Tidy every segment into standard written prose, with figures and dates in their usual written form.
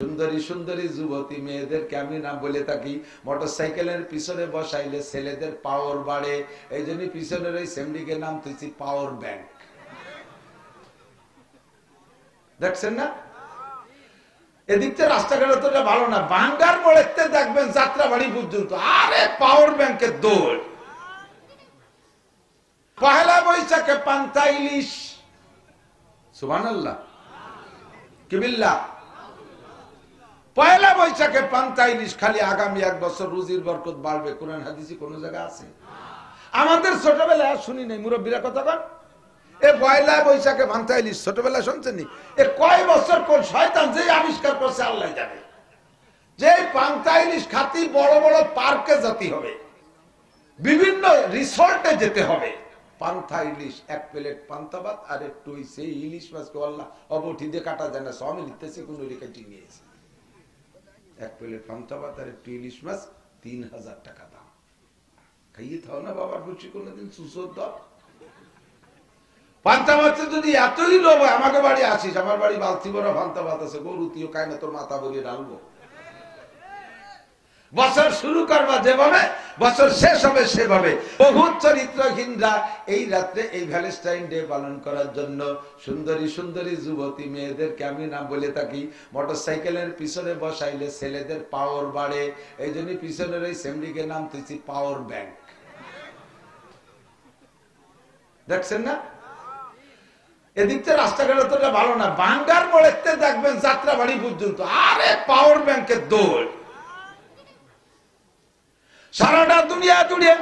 সুন্দরী সুন্দরী যুবতী মেয়েদেরকে আমি না বলে থাকি মোটরসাইকেলের পিছনে বসাইলে ছেলেদের পাওয়ার বাড়ে, এই জন্য পিছনের ওই সেমডিকে নাম তুইছি পাওয়ার ব্যাংক। দেখছেন না? এদিক থেকে রাস্তাঘাট অতটা ভালো না, বাঙ্গার মোড়েতে দেখবেন যাত্রাবাড়ি পর্যন্ত আরে পাওয়ার ব্যাংকের দৌড়। পহেলা বৈশাখে পান্তা ইলিশ, সুবহানাল্লাহ, কি বিল্লাহ। পয়লা বৈশাখে পান্তা ইলিশ, খালি আগামী 1 বছর রুজির বরকত বাড়বে, কোরআন হাদিসে কোন জায়গা আছে? আমাদের ছোটবেলায় শুনি নাই, মুরব্বীরা কথা কন, এ পয়লা বৈশাখে পান্তা ইলিশ ছোটবেলায় শুনছেন নি? এ কয় বছর কোন শয়তান যে আবিষ্কার করছে আল্লাহ জানে। যে পান্তা ইলিশ খাতি বড় বড় পার্কে যেতে হবে, বিভিন্ন রিসোর্টে যেতে হবে। পান্তা ইলিশ 1 প্লেট পান্তা ভাত আর একটু সেই ইলিশ মাছকে আল্লাহ অবঠি দিয়ে কাটা যায় না, সব লিখতেছি কোন রেখাটি নিয়েছে। 1 প্লেট পান্তা ভাত আর একটু ইলিশ মাছ 3000 টাকা দাম। খাইয়ে থাও না বাবার বলছি কোনদিন সুসদ্ধ পান্তা ভাতে যদি এতই লোভ হয়, আমাকে বাড়ি আসিস, আমার বাড়ি বালতি বড় পান্তা ভাত আছে, গরু তুইও খায় না, তোর মাথা বলিয়ে ডালবো। বছর শুরু করবা যেভাবে, বছর শেষ হবে সেভাবে। বহুত চরিত্রহীনরা এই রাত্রে এই ভ্যালেন্টাইন ডে পালন করার জন্য সুন্দরী সুন্দরী যুবতী মেয়েদেরকে আমি না বলে থাকি মোটরসাইকেলের পিছনে বসাইলে ছেলেদের পাওয়ার বাড়ে, এই জন্য পিছনের ওই সেমডিকে নাম তুইছি পাওয়ার ব্যাংক। দেখছেন না? এদিক থেকে রাস্তাঘাট অতটা ভালো না, বাঙ্গার মোড়েতে দেখবেন যাত্রাবাড়ি পর্যন্ত আরে পাওয়ার ব্যাংকের দৌড়। সারাটা দুনিয়া জুড়ে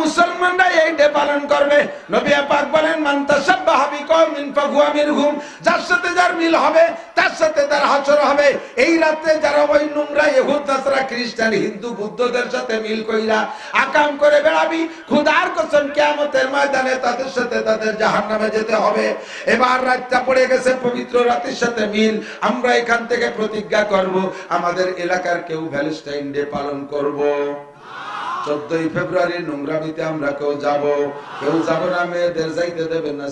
মুসলমানরা এই ডে পালন করবে। নবী পাক বলেন, মান তাশাব্বাহা বিকওমিন ফাহুয়া মিনহুম, যার সাথে যার মিল হবে তার সাথে তার হাসর হবে। এই রাতে যারা ওই নোংরা ইহুদ নাসারা খ্রিস্টান হিন্দু বুদ্ধদের সাথে মিল কইরা আকাম করে বেড়াবি, খোদার কসম কিয়ামতের ময়দানে তাদের সাথে তাদের জাহান্নামে যেতে হবে। এবার রাতটা পড়ে গেছে, পবিত্র রাতের সাথে মিল। আমরা এখান থেকে প্রতিজ্ঞা করব, আমাদের এলাকার কেউ ভ্যালেন্টাইন ডে পালন করব। 14ই ফেব্রুয়ারি নোংরামিতে আমরা কেউ যাব না। মেয়েদের যাইতে দেবেন না,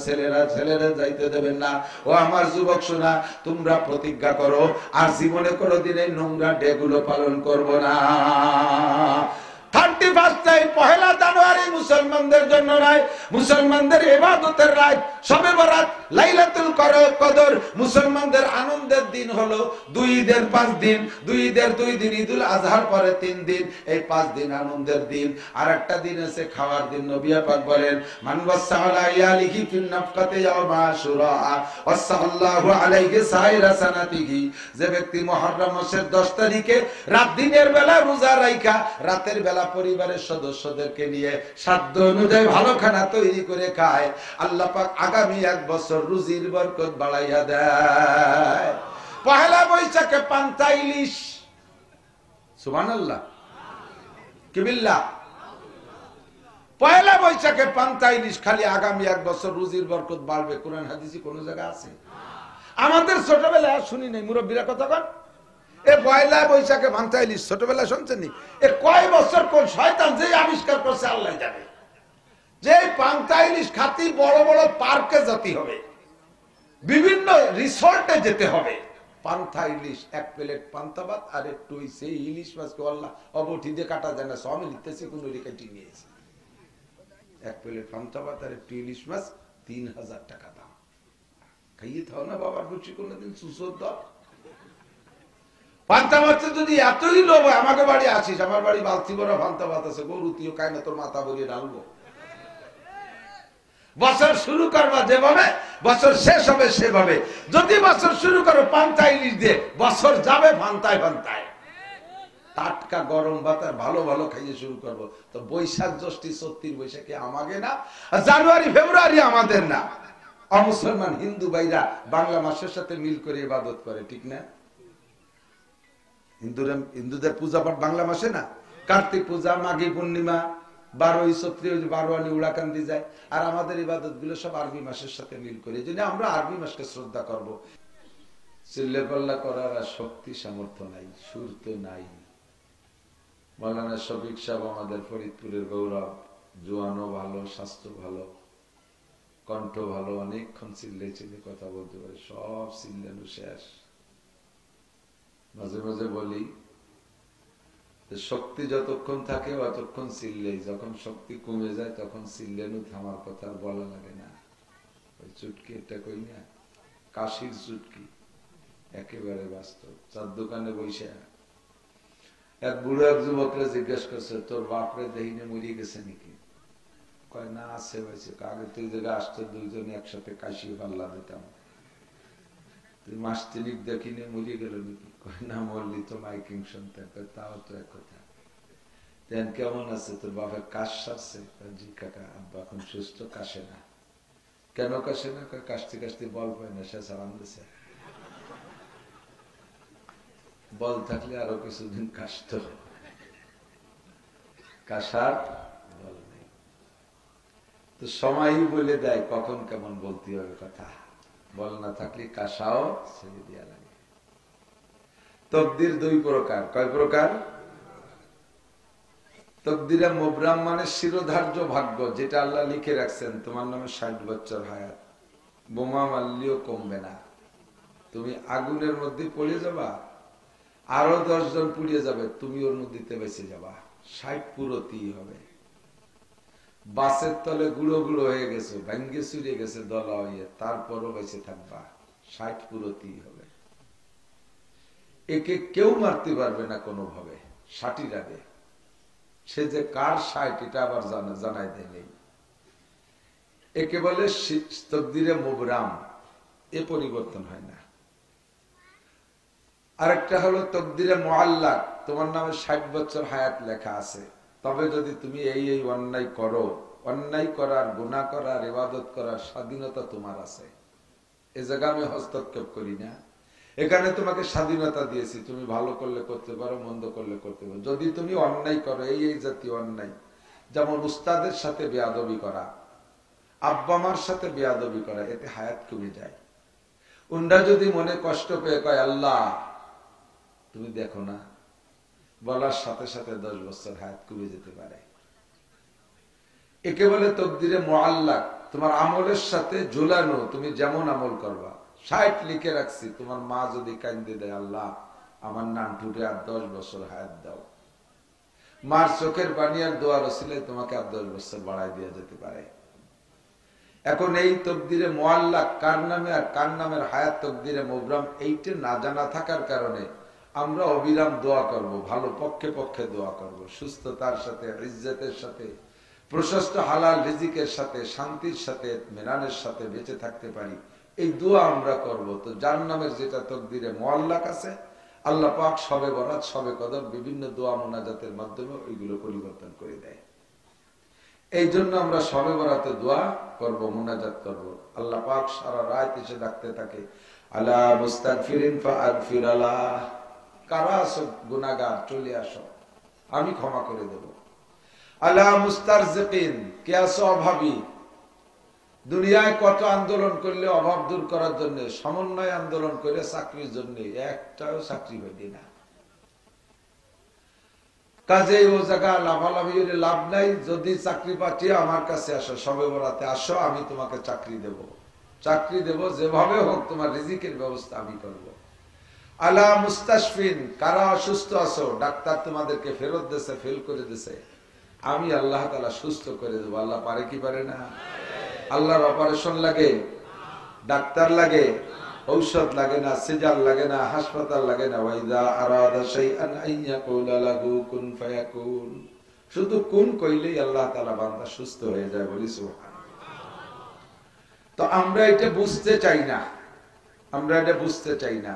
ছেলেরা যাইতে দেবেন না। ও আমার যুবক শোনা, তোমরা প্রতিজ্ঞা করো আর জীবনে কোনোদিন এই নোংরা ডে গুলো পালন করব না। 31 পহেলা জানুয়ারি মুসলমানদের জন্য নয়, মুসলমানদের ইবাদতের রাত, শবে বরাত, লাইলাতুল কদর। মুসলমানদের আনন্দের দিন হলো 2 ঈদের 5 দিন, 2 ঈদের 2 দিন, ঈদুল আজহার পরে 3 দিন, এই 5 দিন আনন্দের দিন। আর একটা দিন আছে খাওয়ার দিন। নবী পাক বলেন, মান ওয়াসালা ইয়ালিহি ফিন নাফকাতি ইয়াউমা আশুরা ওয়াসাল্লাহু আলাইহি সাইরা সানাতিহি, যে ব্যক্তি মুহররম মাসের 10 তারিখে রাত দিনের বেলা রোজা রাখা, রাতের বেলা পরিবারের সদস্যদেরকে নিয়ে সাধ্য অনুযায়ী ভালো খানা তৈরি করে খায়, আল্লাহ পাক আগামী 1 বছর রুজির বরকত বাড়াইয়া দেয়। পহেলা বৈশাখে পান্তা ইলিশ, সুবহানাল্লাহ, কি বিল্লাহ। পহেলা বৈশাখে পান্তা ইলিশ, খালি আগামী 1 বছর রুজির বরকত বাড়বে, কোরআন হাদিসে কোন জায়গা আছে? আমাদের ছোটবেলায় শুনি নাই, মুরব্বীরা কথা কন, এ পয়লা বৈশাখে পান্তা ইলিশ ছোটবেলায় শুনছেন নি? এ কয় বছর কোন শয়তান যে আবিষ্কার করছে আল্লাহ জানে। যে পান্তা ইলিশ খাতি বড় বড় পার্কে যেতে হবে, বিভিন্ন রিসোর্টে যেতে হবে। পান্তা ইলিশ 1 প্লেট পান্তা ভাত আর একটু সেই ইলিশ মাছকে আল্লাহ অবঠি দিয়ে কাটা যায় না, সব লিখতেছি কোন রেখাটি নিয়েছে। 1 প্লেট পান্তা ভাত আর একটু ইলিশ মাছ 3000 টাকা দাম। খাইয়ে থাও না বাবার বলছি কোনদিন সুসদ্ধ পান্তা ভাতে যদি এতই লোভ হয়, আমাকে বাড়ি আসিস, আমার বাড়ি বালতি বড় পান্তা ভাত আছে, গরু তুইও খায় না, তোর মাথা বলিয়ে ডালবো। বছর শুরু করবা যেভাবে, বছর শেষ হবে সেভাবে। যদি বছর শুরু করো পান্তা ইলিশ দিয়ে, বছর যাবে ভান্তায় ভান্তায়। টাটকা গরম ভাত আর ভালো ভালো খাইয়ে শুরু করবো। তো বৈশাখ জ্যৈষ্ঠী 34 বৈশাখে আমাকে না, জানুয়ারি ফেব্রুয়ারি আমাদের না। অমুসলমান হিন্দু ভাইরা বাংলা মাসের সাথে মিল করে ইবাদত করে, ঠিক না? হিন্দুদের পূজা পাঠ বাংলা মাসে না, কার্তিক পূজা, মাঘী পূর্ণিমা, 12ই চৈত্র, 12 উড়াকান্দি যায়। আর আমাদের ইবাদত গুলো সব আরবি মাসের সাথে মিল করে, এই জন্য আমরা আরবি মাসকে শ্রদ্ধা করবো। চিল্লে পাল্লা করার আর শক্তি সামর্থ্য নাই, সুর তো নাই। মৌলানা শফিক সাহেব আমাদের ফরিদপুরের গৌরব, জোয়ানো ভালো, স্বাস্থ্য ভালো, কণ্ঠ ভালো, অনেকক্ষণ চিল্লে চিল্লে কথা বলতে পারে, সব চিল্লানো শেষ। মাঝে মাঝে বলি শক্তি যতক্ষণ থাকে অতক্ষণ চিল্লেই, যখন শক্তি কমে যায় তখন চিল্লেনও থামার কথা আর বলা লাগে না। ওই চুটকি একটা কই না, কাশির চুটকি, একেবারে বাস্তব। চার দোকানে বসে এক বুড়ো এক যুবকরে জিজ্ঞেস করছে, তোর বাপরে দেহিনে মরিয়ে গেছে নাকি? কয় না, আছে হয়েছে। আগে তুই জায়গায় আসতো দুইজনে একসাথে কাশি পাল্লা দিতাম, তুই মাস তিনিক দেখিনি মরিয়ে গেল নাকি? কয় না, মরলি তো মাইকিং শুনতে। তাও তো এক কথা। দেন কেমন আছে তোর বাপের? কাশ সারছে? জি কাকা, আব্বা এখন সুস্থ, কাশে না। কেন কাশে না? কাশতে কাশতে বল পায় না, সে সালাম দিছে। বল থাকলে আরো কিছুদিন কাশত, কাশার বল নেই। তো সময়ই বলে দেয় কখন কেমন বলতে হবে কথা। বল না থাকলে কাশাও ছেড়ে দিয়া লাগে। তকদির দুই প্রকার। কয় প্রকার? তকদিরে মুবরাম মানে শিরোধার্য ভাগ্য, যেটা আল্লাহ লিখে রাখছেন তোমার নামে 60 বছর হায়াত, বোমা মারলেও কমবে না, তুমি আগুনের মধ্যে পড়ে যাবা, আরো 10 জন পুড়িয়ে যাবে, তুমি ওর মধ্যে বেঁচে যাবা, 60 পুরোতেই হবে। বাসের তলে গুঁড়ো গুঁড়ো হয়ে গেছে, ভাঙ্গে চুরিয়ে গেছে দলা হয়ে, তারপরও বেঁচে থাকবা, 60 পুরোতেই হবে। একে কেউ মারতে পারবে না কোনোভাবে, 60 আগে। সে যে কার 60 এটা আবার জানাই দেয় নেই। একে বলে তকদিরে মুবরাম, এ পরিবর্তন হয় না। আরেকটা হলো তকদিরে মুআল্লাক, তোমার নামে 60 বছর হায়াত লেখা আছে, তবে যদি তুমি এই এই অন্যায় করো, অন্যায় করার, গুনাহ করার, ইবাদত করার স্বাধীনতা তোমার আছে। এ জায়গা আমি হস্তক্ষেপ করি না। এখানে তোমাকে স্বাধীনতা দিয়েছি, তুমি ভালো করলে করতে পারো, মন্দ করলে করতে পারো। যদি তুমি অন্যায় করো, এই এই জাতীয় অন্যায়, যেমন উস্তাদের সাথে বেয়াদবি করা, আব্বা মার সাথে বেয়াদবি করা, এতে হায়াত কমে যায়। উন্ডা যদি মনে কষ্ট পেয়ে কয় আল্লাহ তুমি দেখো না, বলার সাথে সাথে 10 বছর হায়াত কমে যেতে পারে। একে বলে তকদিরে মুআল্লাক, তোমার আমলের সাথে ঝুলানো, তুমি যেমন আমল করবা। 60 লিখে রাখছি, তোমার মা যদি কান্দে দেয় আল্লাহ আমার নাম টুটে আর 10 বছর হায়াত দাও, মার চোখের পানি আর দোয়ার ওসিলায় তোমাকে আর 10 বছর বাড়ায় দেওয়া যেতে পারে। এখন এই তকদিরে মুআল্লাক কার নামে আর কার নামের হায়াত তকদিরে মুবরাম, এইটা না জানা থাকার কারণে আমরা অবিরাম দোয়া করব, ভালো পক্ষে পক্ষে দোয়া করব, সুস্থতার সাথে, ইজ্জতের সাথে, প্রশস্ত হালাল রিজিকের সাথে, শান্তির সাথে, মেনানের সাথে বেঁচে থাকতে পারি, এই দোয়া আমরা করব। তো যার নামের যেটা তকদিরে মুআল্লাক আছে, আল্লাহ পাক শবে বরাত, শবে কদর, বিভিন্ন দোয়া মোনাজাতের মাধ্যমে ওইগুলো পরিবর্তন করে দেয়। এই জন্য আমরা শবে বরাতে দোয়া করব, মোনাজাত করব। আল্লাহ পাক সারা রাত এসে ডাকতে থাকে, আলা মুস্তাগফিরিন ফাগফির আলাহ, কারা আছো গুনাহগার চলে আসো, আমি ক্ষমা করে দেব। আলা মুস্তারজিকিন, কে আছো অভাবী, দুনিয়ায় কত আন্দোলন করলে অভাব দূর করার জন্য, সমন্বয় আন্দোলন করে চাকরির জন্য, একটাও চাকরি হইবে না। কাজে ও জায়গা লাভালাভি লাভ নাই। যদি চাকরি পাঠিয়ে আমার কাছে আসো, শবে বরাতে আসো, আমি তোমাকে চাকরি দেব, চাকরি দেব, যেভাবে হোক তোমার রিজিকের ব্যবস্থা আমি করব। আলা মুস্তাশফিন, কারা অসুস্থ আছো, ডাক্তার তোমাদেরকে ফেরত দিয়েছে, ফেল করে দিয়েছে, আমি আল্লাহ তাআলা সুস্থ করে দেব। আল্লাহ পারে কি পারে না? আল্লাহর অপারেশন লাগে, ডাক্তার লাগে, ঔষধ লাগে না, সিজার লাগে না, হাসপাতাল লাগে না। ওয়াইদা আরাদা শাইআন আইয়াকুলা লাহু কুন ফায়াকুন, শুধু কুন কইলেই আল্লাহ তাআলা বান্দা সুস্থ হয়ে যায়। বলি সুবহানাল্লাহ। তো আমরা এটা বুঝতে চাই না, আমরা এটা বুঝতে চাই না।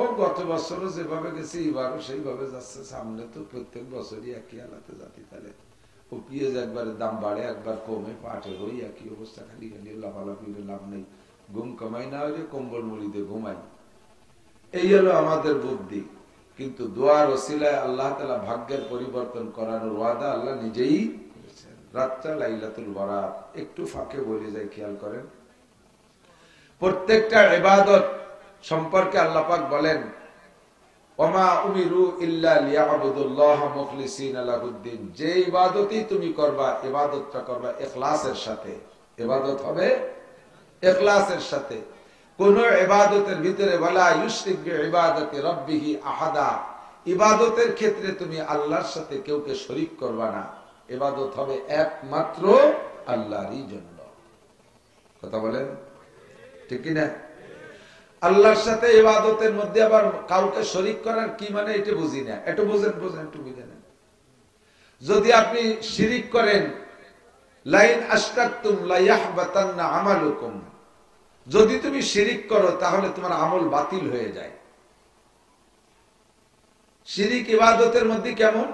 ও গত বছরও যেভাবে গেছে এবারও সেইভাবে যাচ্ছে, সামনে তো প্রত্যেক বছরই একই আলাতে জাতি। তাহলে ও পেঁয়াজ একবার দাম বাড়ে, একবার কমে, পাটের ওই একই অবস্থা, খালি খালি লাফালাফি লাভ নেই। ঘুম কামাই না হলে কম্বল মুড়ি দিয়ে ঘুমাই, এই হলো আমাদের বুদ্ধি। কিন্তু দোয়ার ওসিলায় আল্লাহ তাআলা ভাগ্যের পরিবর্তন করানোর ওয়াদা আল্লাহ নিজেই করেছেন। রাতটা লাইলাতুল বারাত, একটু ফাঁকে বলে যায়, খেয়াল করেন। প্রত্যেকটা ইবাদত সম্পর্কে আল্লাহ পাক বলেন, ওমা উমিরু ইল্লা লিয়াবুদুল্লাহ মুখলিসিনা লাহুদ্দিন, যে ইবাদতই তুমি করবা, ইবাদতটা করবা ইখলাসের সাথে, ইবাদত হবে ইখলাসের সাথে। কোন ইবাদতের ভিতরে ওয়ালা ইউশরিক বিইবাদাতি রাব্বিহি আহাদা, ইবাদতের ক্ষেত্রে তুমি আল্লাহর সাথে কাউকে শরীক করবা না। ইবাদত হবে একমাত্র আল্লাহরই জন্য। কথা বলেন ঠিক কি না? আল্লাহর সাথে ইবাদতের মধ্যে আবার কাউকে শরীক করার কি মানে এটা বুঝি না। একটু বুঝেন একটু বুঝেন। যদি আপনি শিরিক করেন, লাইন আশরাকতুম লা ইয়াহবাতান্না আমালুকুম, যদি তুমি শিরিক করো তাহলে তোমার আমল বাতিল হয়ে যায়। শিরিক ইবাদতের মধ্যে কেমন?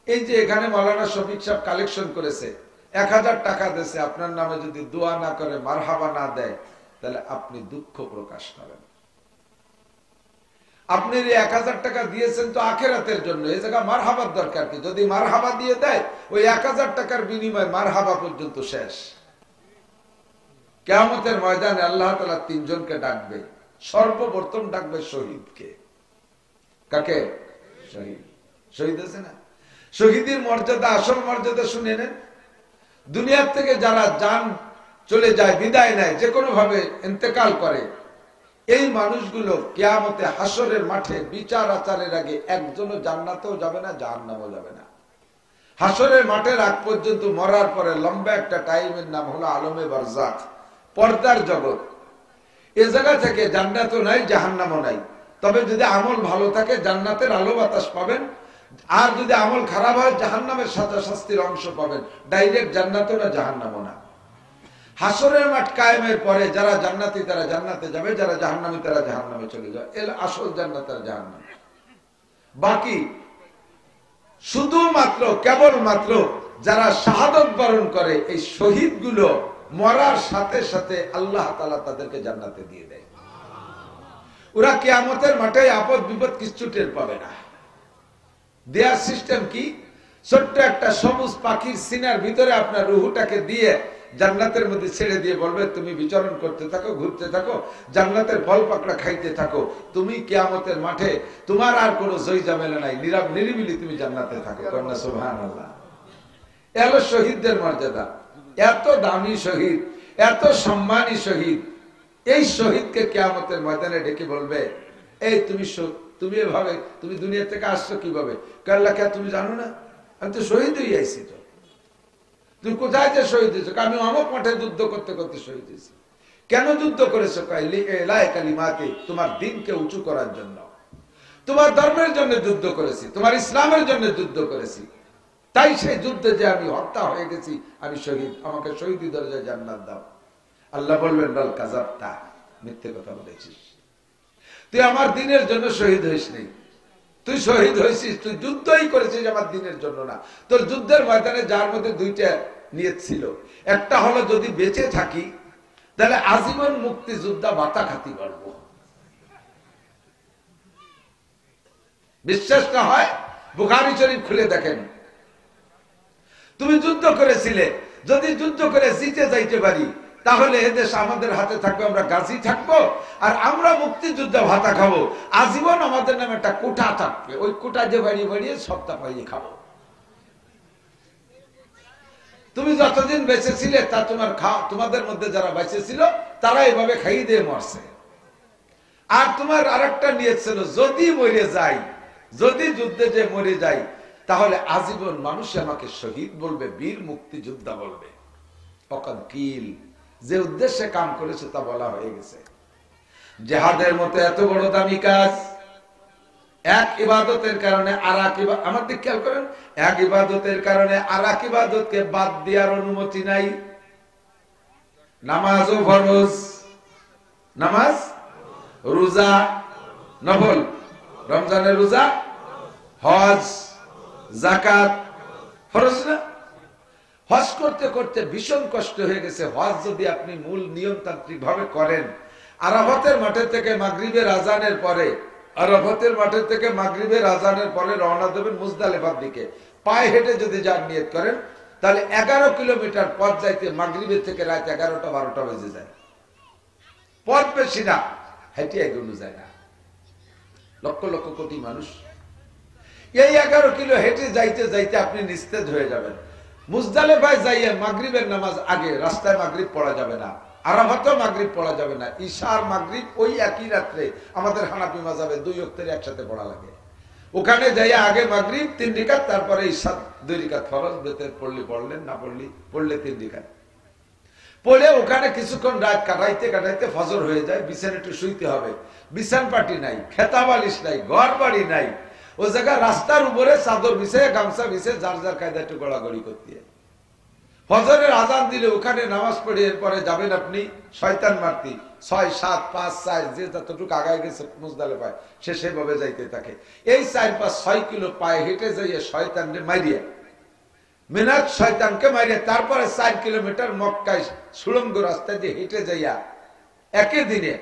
এই যে এখানে মাওলানা শফিক সাহেব কালেকশন করেছে, 1000 টাকা দিয়েছে, আপনার নামে যদি দোয়া না করে মারহাবা না দেয় তাহলে আপনি দুঃখ প্রকাশ করেন। আপনি 1000 টাকা দিয়েছেন তো আখিরাতের জন্য, এই জায়গা মারহাবার দরকার কি? যদি মারহাবা দিয়ে দেয় ওই 1000 টাকার বিনিময়ে মারহাবা পর্যন্ত শেষ। কিয়ামতের ময়দানে আল্লাহ তাআলা 3 জনকে ডাকবে। সর্বপ্রথম ডাকবে শহীদকে। কাকে? শহীদ। শহীদ আছে না? শহীদের মর্যাদা, আসল মর্যাদা শুনে নেন। দুনিয়ার থেকে যারা জান চলে যায়, বিদায় নেয়, যে কোনো ভাবে ইন্তেকাল করে, এই মানুষগুলো কিয়ামতে হাসরের মাঠে বিচার আচারের আগে একজনও জান্নাতেও যাবে না, জাহান্নামেও যাবে না। হাসরের মাঠের আগ পর্যন্ত মরার পরে লম্বা একটা টাইমের নাম হলো আলমে বারজাখ, পর্দার জগৎ। এ জায়গা থেকে জান্নাতও নাই, জাহান্নামও নাই। তবে যদি আমল ভালো থাকে জান্নাতের আলো বাতাস পাবেন, আর যদি আমল খারাপ হয় জাহান্নামের সাজা শাস্তির অংশ পাবেন। ডাইরেক্ট জান্নাতও না, জাহান্নামও না। হাসরের মাঠ কায়েমের পরে যারা জান্নাতি তারা জান্নাতে যাবে, যারা জাহান্নামী তারা জাহান্নামে চলে যাবে। এর আসল জান্নাত আর জাহান্নাম। বাকি শুধুমাত্র কেবলমাত্র যারা শাহাদত বরণ করে, এই শহীদগুলো মরার সাথে সাথে আল্লাহ তাআলা তাদেরকে জান্নাতে দিয়ে দেয়। ওরা কিয়ামতের মাঠে আপদ বিপদ কিছু টের পাবে না। দেয়ার সিস্টেম কি? ছোট্ট একটা সবুজ পাখির সিনার ভিতরে আপনার রুহুটাকে দিয়ে জান্নাতের মধ্যে ছেড়ে দিয়ে বলবে তুমি বিচরণ করতে থাকো, ঘুরতে থাকো, জান্নাতের ফল পাকড়া খাইতে থাকো। তুমি কিয়ামতের মাঠে তোমার আর কোনো জয় ঝামেলা নাই, নীরব নিরিবিলি তুমি জান্নাতে থাকো। কন্যা সুবহানাল্লাহ। এলো শহীদদের মর্যাদা। এত দামি শহীদ, এত সম্মানী শহীদ, এই শহীদকে কিয়ামতের ময়দানে ডেকে বলবে, এই তুমি এভাবে তুমি দুনিয়া থেকে আসছো কিভাবে? কাল্লা কে তুমি জানো না? আমি তো শহীদ হয়ে আইছি। তো তুমি কোথায় যে শহীদ হয়েছো? আমি অমুক মাঠে যুদ্ধ করতে করতে শহীদ হয়েছি। কেন যুদ্ধ করেছো? কালিমাতে, তোমার দিনকে উঁচু করার জন্য, তোমার ধর্মের জন্য যুদ্ধ করেছি, তোমার ইসলামের জন্য যুদ্ধ করেছি। তাই সেই যুদ্ধে যে আমি হত্যা হয়ে গেছি, আমি শহীদ, আমাকে শহীদি দরজায় জান্নাত দাও। আল্লাহ বলবেন বল কাযাবতা, মিথ্যে কথা বলেছিস, তুই আমার দিনের জন্য শহীদ হইস নি। তুই শহীদ হয়েছিস, তুই যুদ্ধই করেছিস আমার দিনের জন্য না। তোর যুদ্ধের ময়দানে যার মধ্যে দুইটা নিয়ত ছিল। একটা হলো যদি বেঁচে থাকি তাহলে আজীবন মুক্তিযোদ্ধা ভাতা খাতি করব। বিশ্বাস না হয় বুখারী শরীফ খুলে দেখেন। তুমি যুদ্ধ করেছিলে, যদি যুদ্ধ করে জিতে যাইতে পারি তাহলে এদেশ আমাদের হাতে থাকবে, আমরা গাজী থাকবো, আর আমরা মুক্তিযোদ্ধা ভাতা খাবো। আজীবন আমাদের নামে একটা কোটা থাকবে, ওই কোটা যে বাড়িয়ে বাড়িয়ে সপ্তাহ পাইয়ে খাবো। তুমি যতদিন বেঁচে ছিলে তা তোমাদের মধ্যে যারা বেঁচে ছিল তারা এভাবে খাইয়ে দিয়ে মরছে। আর তোমার আরেকটা নিয়ত ছিল, যদি মরে যাই, যদি যুদ্ধে যে মরে যাই তাহলে আজীবন মানুষ আমাকে শহীদ বলবে, বীর মুক্তিযোদ্ধা বলবে। অকাল যে উদ্দেশ্যে কাম করেছে তা বলা হয়ে গেছে। জিহাদের মতো এত বড় দামি কাজ, এক ইবাদতের কারণে আর এক ইবাদত, আমার দিক খেয়াল করেন, এক ইবাদতের কারণে আর এক ইবাদতকে বাদ দেওয়ার অনুমতি নাই। নামাজও ফরজ, নামাজ, রোজা নফল, রমজানের রোজা, হজ, যাকাত ফরজ না? হজ করতে করতে ভীষণ কষ্ট হয়ে গেছে। হজ যদি আপনি মূল নিয়মতান্ত্রিক ভাবে করেন, আরাফাতের মাঠে থেকে মাগরিবের আজানের পরে, আরাফাতের মাঠে থেকে মাগরিবের আজানের পরে রওনা দেবেন মুজদালিফার দিকে, পায়ে হেঁটে যদি যান নিয়ত করেন তাহলে 11 কিলোমিটার পথ যাইতে মাগরিবের থেকে রাত 11টা-12টা বেজে যায়। পথ বেশি না, হেঁটে এগোনো যায় না। লক্ষ লক্ষ কোটি মানুষ এই 11 কিলো হেঁটে যাইতে যাইতে আপনি নিস্তেজ হয়ে যাবেন। মুজদালিফায় যাইয়ে মাগরিবের নামাজ আগে, রাস্তায় মাগরিব পড়া যাবে না। আরাফাতেও মাগরিব পড়া যাবে না, ঈশা আর মাগরিব ওই একই রাত্রে আমাদের হানাফি মাযহাবে 2 ওয়াক্তের একসাথে পড়া লাগে। ওখানে যাই আগে মাগরিব 3 রাকাত, তারপরে ঈশা 2 রাকাত ফরজ, বেতের পড়লে পড়লেন, না পড়লে 3 রাকাত পড়ে ওখানে কিছুক্ষণ রাত কাটাইতে কাটাইতে ফজর হয়ে যায়। বিছানা একটু শুইতে হবে, বিছান পাটি নাই, খেতা বালিশ নাই, ঘর বাড়ি নাই, ও জায়গা রাস্তার উপরে চাদর বিছে গামছা বিছে যার যার কায়দা একটু গড়াগড়ি করতে। ফজরের আজান দিলে ওখানে নামাজ পড়ে এরপরে যাবেন আপনি শয়তান মারতি, 6, 7, 5, 4 যে যতটুকু আগায় গেছে মুজদালিফায় সে সেভাবে যাইতে থাকে। এই 4, 5, 6 কিলো পায়ে হেঁটে যাইয়ে শয়তানকে মারিয়ে, মিনাত শয়তানকে মারিয়ে তারপরে 4 কিলোমিটার মক্কায় সুড়ঙ্গ রাস্তা দিয়ে হেঁটে যাইয়া একই দিনে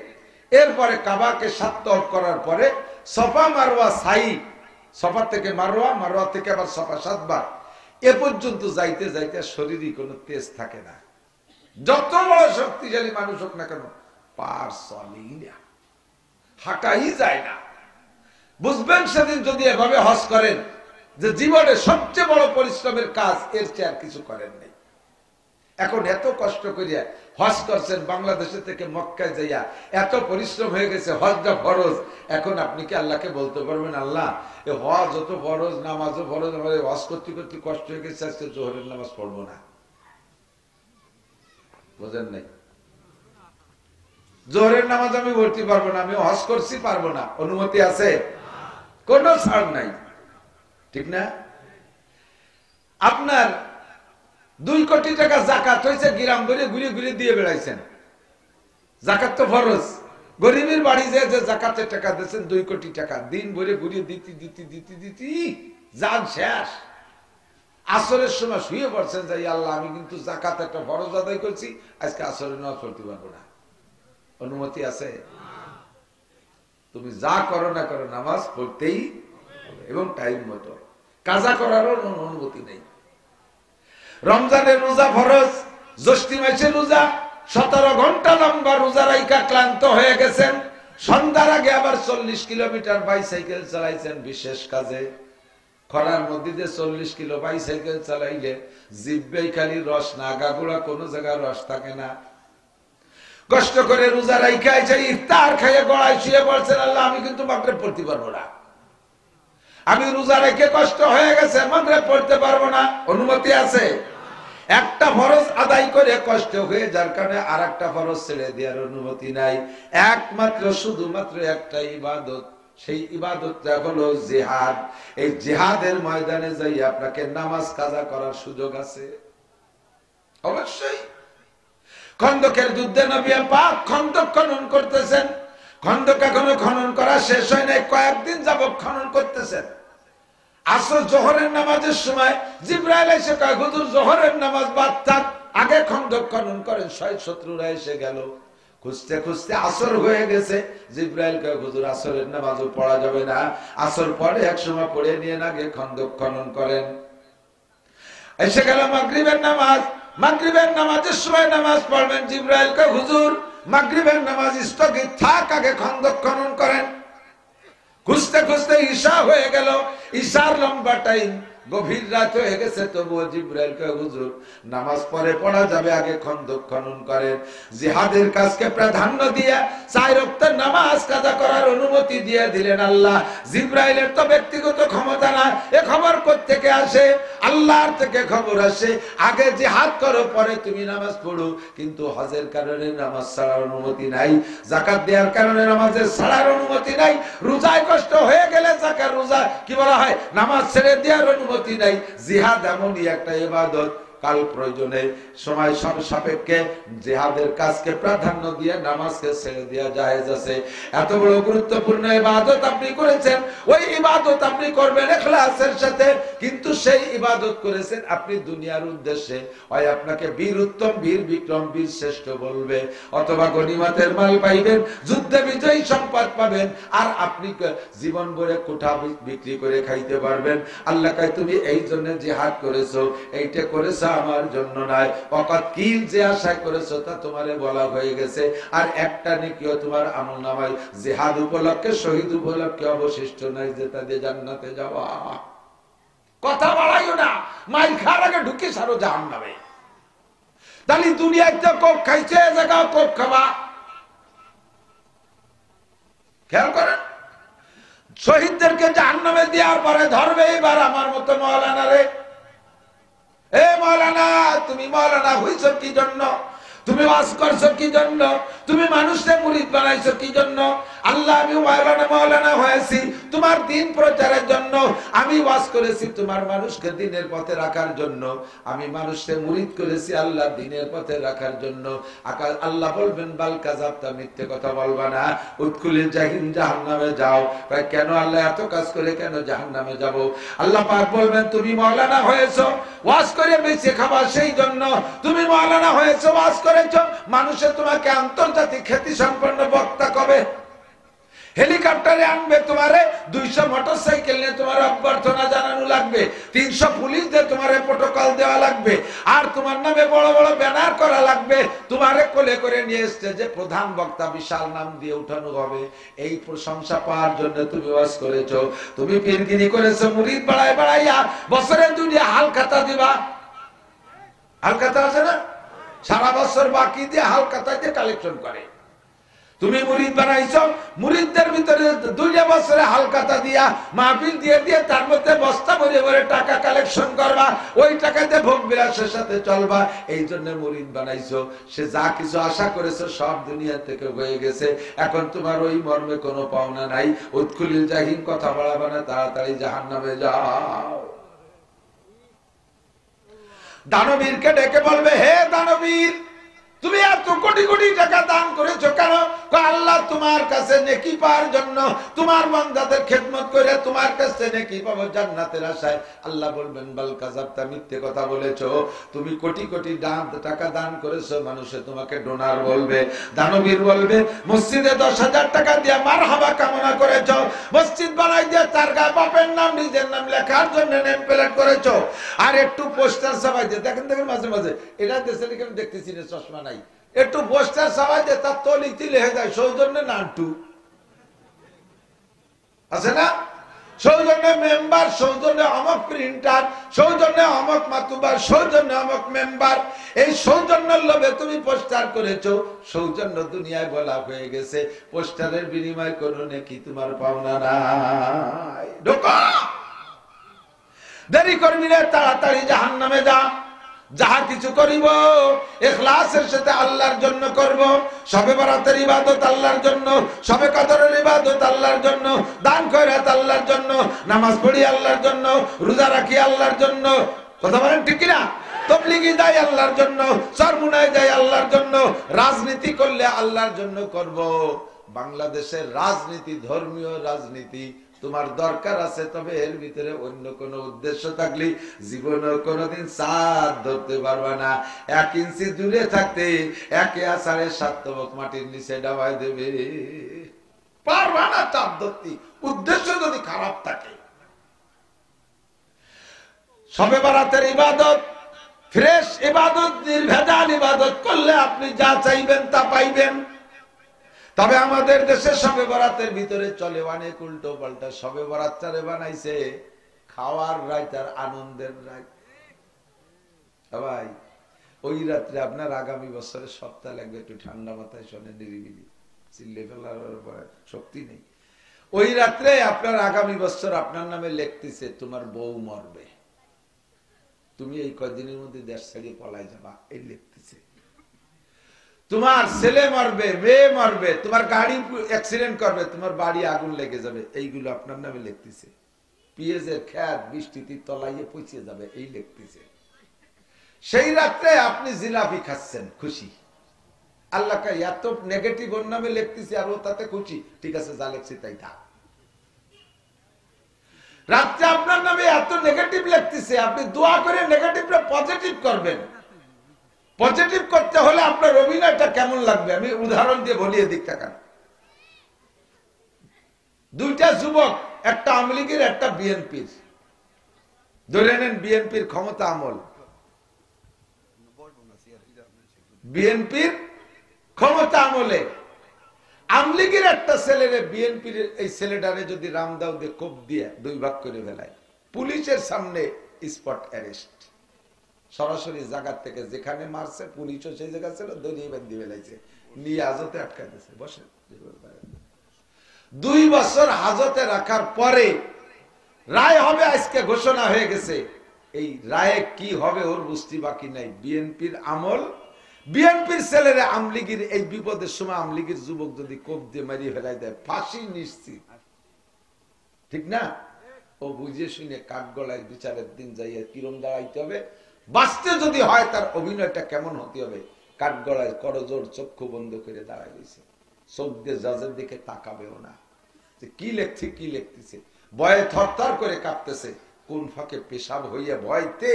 এরপরে কাবাকে 7 তওয়াফ করার পরে সফা মারওয়া সাই, সফা থেকে মারওয়া, মারওয়া থেকে আবার সফা 7 বার, এ পর্যন্ত যাইতে যাইতে শরীরে কোনো তেজ থাকে না। যত বড় শক্তিশালী মানুষ হোক না কেন পার চলেই না, হাঁটাই যায় না। বুঝবেন সেদিন যদি এভাবে হজ করেন যে জীবনে সবচেয়ে বড় পরিশ্রমের কাজ এর চেয়ে আর কিছু করেন নাই। এখন এত কষ্ট করিয়া হজ করছেন, বাংলাদেশে থেকে মক্কায় যাইয়া এত পরিশ্রম হয়ে গেছে, হজটা ফরজ। এখন আপনি কি আল্লাহকে বলতে পারবেন আল্লাহ এ হজ যত ফরজ, নামাজও ফরজ, আমাদের হজ করতে করতে কষ্ট হয়ে গেছে, আজকে জোহরের নামাজ পড়বো না? বোঝেন নাই? জোহরের নামাজ আমি পড়তে পারবো না, আমি হজ করছি পারবো না, অনুমতি আছে? কোনো ছাড় নাই, ঠিক না? আপনার 2 কোটি টাকা জাকাত হয়েছে, গিরাম ভরে ঘুরে ঘুরে দিয়ে বেড়াইছেন, জাকাত তো ফরজ। গরিবের বাড়ি যে জাকাতের টাকা দিচ্ছেন 2 কোটি টাকা, দিন ভরে ঘুরিয়ে দিতে দিতে দিতে দিতে জান শেষ। আসরের সময় শুয়ে পড়ছেন যাই আল্লাহ আমি কিন্তু জাকাত একটা ফরজ আদায় করছি, আজকে আসরে নামাজ পড়তে পারবো না, অনুমতি আছে? তুমি যা করো না করো নামাজ পড়তেই এবং টাইম মতো, কাজা করারও অনুমতি নেই। রমজানের রোজা ফরজ, জ্যৈষ্ঠ মাসের রোজা 17 ঘন্টা লম্বা রোজা রাইখা ক্লান্ত হয়ে গেছেন, সন্ধ্যার আগে আবার 40 কিলোমিটার বাইসাইকেল চালাইছেন বিশেষ কাজে। খরার মধ্যে 40 কিলো বাইসাইকেল চালাইলে জিব্বেই খালি রস, না আগাগোড়া কোনো জায়গায় রস থাকে না। কষ্ট করে রোজা রাইখা এসে ইফতার খাইয়ে গড়ায় শুয়ে পড়ছেন, আল্লাহ আমি কিন্তু মাগরিব পড়তে পারবো না, আমি রোজা রেখে কষ্ট হয়ে গেছে, মাগরিব পড়তে পারবো না, অনুমতি আছে? একটা ফরজ আদায় করে কষ্ট হয়ে যার কারণে আর একটা ফরজ ছেড়ে দেওয়ার অনুমতি নাই। একমাত্র শুধুমাত্র একটা ইবাদত, সেই ইবাদতটা হলো জিহাদ। এই জিহাদের ময়দানে যাই আপনাকে নামাজ কাজা করার সুযোগ আছে অবশ্যই। খন্দকের যুদ্ধে নবী পাক খন্দক খনন করতেছেন, খন্দক এখনো খনন করা শেষ হয় নাই, কয়েকদিন যাবত খনন করতেছেন। আসর জোহরের নামাজের সময় জিবরাইল এসে কয় হুজুর জোহরের নামাজ বাদ থাক, আগে খন্দক খনন করেন, শত্রুরা এসে গেল। খুঁজতে খুঁজতে আসর হয়ে গেছে, জিবরাইল কয় হুজুর আসরের নামাজও পড়া যাবে না, আসর পরে এক সময় পড়ে নিয়ে আগে খন্দক খনন করেন। এসে গেল মাগরিবের নামাজ, মাগরিবের নামাজের সময় নামাজ পড়বেন, জিবরাইল কয় হুজুর মাগরিবের নামাজ স্থগিত থাক, আগে খন্দক খনন করেন। খুঁজতে খুঁজতে ঈশা হয়ে গেল, ঈশার লম্বা টাইম, গভীর রাত হয়ে গেছে, তবুও জিবরাইল কয় হুজুর নামাজ পরে পড়া যাবে, আগে খন্দক খনন করেন। জিহাদের কাজকে প্রাধান্য দিয়ে 4 ওয়াক্তের নামাজ কাজা করার অনুমতি দিয়ে দিলেন আল্লাহ। জিবরাইলের তো ব্যক্তিগত ক্ষমতা না, এ খবর কোত্থেকে আসে? আল্লাহর থেকে খবর আসে, আগে জিহাদ করো পরে তুমি নামাজ পড়ো। কিন্তু হজের কারণে নামাজ ছাড়ার অনুমতি নাই, যাকাত দেওয়ার কারণে নামাজের ছাড়ার অনুমতি নাই, রোজায় কষ্ট হয়ে গেলে যাকাত রোজা কি বলা হয় নামাজ ছেড়ে দেওয়ার অনুমতি নাই। জিহাদ এমনই একটা ইবাদত, কাল প্রয়োজনে সময় সাপেক্ষে জিহাদের কাজকে প্রাধান্য দিয়ে নামাজকে ছেড়ে দেওয়া জায়েজ আছে। এত বড় গুরুত্বপূর্ণ ইবাদত আপনি করেছেন, ওই ইবাদত আপনি করবেন ইখলাসের সাথে, কিন্তু সেই ইবাদত করেছেন আপনি দুনিয়ার উদ্দেশ্যে। হয় আপনাকে বীর উত্তম, বীর বিক্রম, বীর শ্রেষ্ঠ বলবে, অথবা গনিমতের মাল পাইবেন, যুদ্ধে বিজয়ী সম্পদ পাবেন, আর আপনি জীবন ভরে কোঠা বিক্রি করে খাইতে পারবেন। আল্লাহ কয় তুমি এই জন্য জিহাদ করেছো, এইটা করেছো আমার জন্য নয়, অকাত কিল যে আশা করেছো তা তোমারে বলা হয়ে গেছে, আর একটা নেকিও তোমার আমলনামায় জিহাদ উপলক্ষে, শহীদ উপলক্ষে অবশিষ্ট নাই যে তাদের জান্নাতে যাওয়া। কথা বাড়াইও না, মাইল খাওয়ার আগে ঢুকে সারো জাহান্নামে। তাহলে দুনিয়ায় তো কোক খাইছে, এ জায়গাও কোক খাবা। খেয়াল করেন, শহীদদেরকে জাহান্নামে দেওয়ার পরে ধরবে এবার আমার মতো মৌলানা রে। এ মৌলানা, তুমি মৌলানা হইছ কি জন্য? তুমি ওয়াজ করছো কি জন্য? তুমি মানুষকে মুরিদ বানাইছো কি জন্য? আল্লাহ, আমি মৌলানা হয়েছি তোমার দিন প্রচারের জন্য, আমি ওয়াজ করেছি তোমার মানুষকে দিনের পথে রাখার জন্য, আমি মানুষকে মুরিদ করেছি আল্লাহ দিনের পথে রাখার জন্য। আল্লাহ বলবেন বাল কাযাবতা, মিথ্যে কথা বলবা না, উদখুলিল জাহিম, জাহান্নামে যাও। কেন আল্লাহ এত কাজ করে কেন জাহান্নামে যাব? আল্লাহ পাক বলবেন তুমি মৌলানা হয়েছো ওয়াজ করে বেঁচে খাবা, সেই জন্য তুমি মৌলানা হয়েছো ওয়াজ করেছো। মানুষে তোমাকে আন্তর্জাতিক খ্যাতি সম্পন্ন বক্তা কবে? হেলিকপ্টারে আনবে তোমারে, 200 মোটরসাইকেল নিয়ে তোমার অভ্যর্থনা জানানো লাগবে, 300 পুলিশ দিয়ে তোমার প্রোটোকল দেওয়া লাগবে, আর তোমার নামে বড় বড় ব্যানার করা লাগবে, তোমারে কোলে করে নিয়ে এসছে যে প্রধান বক্তা, বিশাল নাম দিয়ে উঠানো হবে। এই প্রশংসা পাওয়ার জন্য তুমি ওয়াজ করেছো, তুমি পীরগিরি করেছো, মুরিদ বাড়ায় বাড়াইয়া বছরে 2টা হালখাতা দিবা। হালখাতা আছে না, সারা বছর বাকি দিয়ে হালখাতা দিয়ে কালেকশন করে। তুমি মুরিদ বানাইছো, মুরিদদের ভিতরে 2 বছরে হালখাতা দিয়া মাহফিল দিয়ে দিয়ে তার মধ্যে বস্তা ভরে ভরে টাকা কালেকশন করবা, ওই টাকাতে ভোগ বিলাসের সাথে চলবা। এই জন্য মুরিদ বানাইছো। সে যা কিছু আশা করেছো সব দুনিয়া থেকে হয়ে গেছে, এখন তোমার ওই মর্মে কোনো পাওনা নাই। উদখুলিল জাহিম, কথা বাড়াবা না, তাড়াতাড়ি জাহান্নামে যাও। দানবীরকে ডেকে বলবে, হে দানবীর, তুমি এত কোটি কোটি টাকা দান করেছো কেন? আল্লাহ তোমার কাছে নেকি পাওয়ার জন্য, তোমার বান্দাদের খেদমত করে তোমার কাছে নেকি পাবো জান্নাতের আশায়। আল্লাহ বলবেন বাল কাযাবতা, মিথ্যে কথা বলেছো, তুমি কোটি কোটি টাকা দান করেছো, মানুষে তোমাকে ডোনার বলবে। দানবীর বলবে, মসজিদে 10,000 টাকা দিয়ে মারহাবা কামনা করেছো, মসজিদ বানাই দিয়ে তার গায়ে বাপের নাম নিজের নাম লেখার জন্য নেম প্লেট করেছো, আর একটু পোস্টার ছাপাই দিয়ে, দেখেন দেখেন মাঝে মাঝে এটা দেশে দেখতেছি না, চশমা নাই, একটু পোস্টার ছাপাই দিয়ে তার তলিতে লেখে যায় সৌজন্যে নান্টু আছে না, সৌজন্যে মেম্বার, সৌজন্যে অমক প্রিন্টার, সৌজন্যে অমক মাতুবার, সৌজন্যে অমক মেম্বার। এই সৌজন্যের লোভে তুমি পোস্টার করেছো, সৌজন্য দুনিয়ায় বলা হয়ে গেছে, পোস্টারের বিনিময় করো নাকি তোমার পাওনা নাই। ঢোকা, দেরি করবি রে, তাড়াতাড়ি জাহান্নামে যা। যাহা কিছু করিব ইখলাসের সাথে আল্লাহর জন্য করব। শবে বরাতের ইবাদত আল্লাহর জন্য, শবে কদরের ইবাদত আল্লাহর জন্য, দান খয়রাত আল্লাহর জন্য, নামাজ পড়ি আল্লাহর জন্য, রোজা রাখি আল্লাহর জন্য। কথা বলেন ঠিক কিনা? তাবলীগি যাই আল্লাহর জন্য, চরমুনায় যাই আল্লাহর জন্য, রাজনীতি করলে আল্লাহর জন্য করব। বাংলাদেশের রাজনীতি ধর্মীয় রাজনীতি তোমার দরকার আছে, তবে এর ভিতরে অন্য কোন উদ্দেশ্য থাকলে জীবনে কোনোদিন চাঁদ ধরতে পারবা না। 1 ইঞ্চি দূরে থাকতে 1 আষাঢ়ে 7 তবক মাটির নিচে ডাবাই দেবে, পারবা না চাঁদ ধরতে, উদ্দেশ্য যদি খারাপ থাকে। শবে বরাতের ইবাদত ফ্রেশ ইবাদত, নির্ভেজাল ইবাদত করলে আপনি যা চাইবেন তা পাইবেন। তবে আমাদের দেশে শবে বরাতের ভিতরে চলে অনেক উল্টো পাল্টা। শবে বরাতটারে বানাইছে খাওয়ার রাত আর আনন্দের রাত। ভাই, ওই রাত্রে আপনার আগামী বছরে সপ্তাহ লাগবে, একটু ঠান্ডা মাথায় শোনে, নিরিবিলি, চিল্লে ফেলার পরে শক্তি নেই। ওই রাত্রে আপনার আগামী বছর আপনার নামে লিখতেছে তোমার বউ মরবে, তুমি এই কয়দিনের মধ্যে দেশ ছাড়িয়ে পলাই যাবা, এই লিখতেছে। তোমার ছেলে মরবে, মেয়ে মরবে, তোমার গাড়ি অ্যাক্সিডেন্ট করবে, তোমার বাড়ি আগুন লেগে যাবে, এইগুলো আপনার নামে লিখতেছে। পেঁয়াজের খ্যাত বৃষ্টিতে তলাইয়ে পচিয়ে যাবে, এই লিখতেছে। সেই রাত্রে আপনি জিলাপি খাচ্ছেন, খুশি। আল্লাহ এত নেগেটিভ ওর নামে লিখতেছে আর ও তাতে খুশি, ঠিক আছে যা লিখছি তাই থাক। রাত্রে আপনার নামে এত নেগেটিভ লিখতেছে, আপনি দোয়া করে নেগেটিভটা পজিটিভ করবেন। পজিটিভ করতে হলে আপনার অভিনয়টা কেমন লাগবে আমি উদাহরণ দিয়ে বলি, এদিক তাকান। 2টা যুবক, একটা আওয়ামী লীগের একটা বিএনপির, ধরে নেন বিএনপির ক্ষমতা আমল, বিএনপির ক্ষমতা আমলে আওয়ামী লীগের একটা ছেলেরে বিএনপির এই ছেলেটারে যদি রামদাও দিয়ে কোপ দিয়ে 2 ভাগ করে ফেলায়, পুলিশের সামনে স্পট অ্যারেস্ট। সরাসরি জায়গা থেকে যেখানে মারছে পুলিশও সেই জায়গা ছিল, দড়িয়ে বান্ধি ফেলাইছে, নিয়ে হাজতে আটকাই দিয়েছে। বসে 2 বছর হাজতে রাখার পরে রায় হবে, আজকে ঘোষণা হয়ে গেছে। এই রায়ে কি হবে ওর বুঝতে বাকি নাই। বিএনপির আমল, বিএনপির ছেলেরা আমলিগির এই বিপদের সময় আমলিগির যুবক যদি কোপ দিয়ে মারিয়ে ফেলাই দেয়, ফাঁসি নিশ্চিত, ঠিক না? ও বুঝে শুনে কাঠ গলায় বিচারের দিন যাইয়া কিরম দাঁড়াইতে হবে, বাঁচতে যদি হয় তার অভিনয়টা কেমন হতে হবে। কাঠ গলায় করজোড় চক্ষু বন্ধ করে দাঁড়াই রয়েছে, চোখ দিয়ে জাজের দিকে তাকাবেও না, যে কি লেখছে কি লিখতেছে, ভয়ে থরথর করে কাঁপতেছে। কোন ফাঁকে পেশাব হইয়া ভয়তে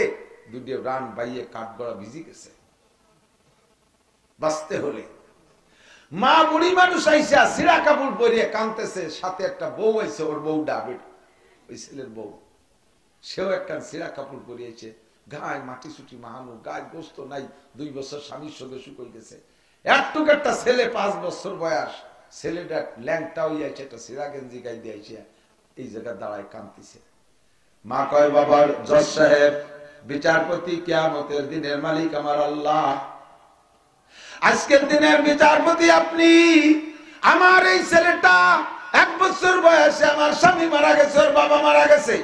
2 রান বাইয়ে কাঠ গলা ভিজি গেছে। বাঁচতে হলে মা বুড়ি মানুষ আইসা সিরা কাপড় পরিয়ে কাঁদতেছে, সাথে একটা বউ আইছে, ওর বউ ডাবেট, ওই ছেলের বউ, সেও একটা সিরা কাপড় পরিয়েছে, গায়ে মাটি সুটি মাহানো, গায়ে গোস্ত নাই, 2 বছর স্বামীর সঙ্গে শুকই গেছে। একটুক একটা ছেলে 5 বছর বয়স, ছেলেটা ল্যাংটা হইয়াছে, একটা সিরা গেঞ্জি গাই দিয়েছে, এই জায়গায় দাঁড়ায় কাঁদতেছে। মা কয়, বাবার জজ সাহেব, বিচারপতি, কিয়ামতের দিনের মালিক আমার আল্লাহ, আজকের দিনের বিচারপতি আপনি। আমার এই ছেলেটা 1 বছর বয়সে আমার স্বামী মারা গেছে, ওর বাবা মারা গেছে,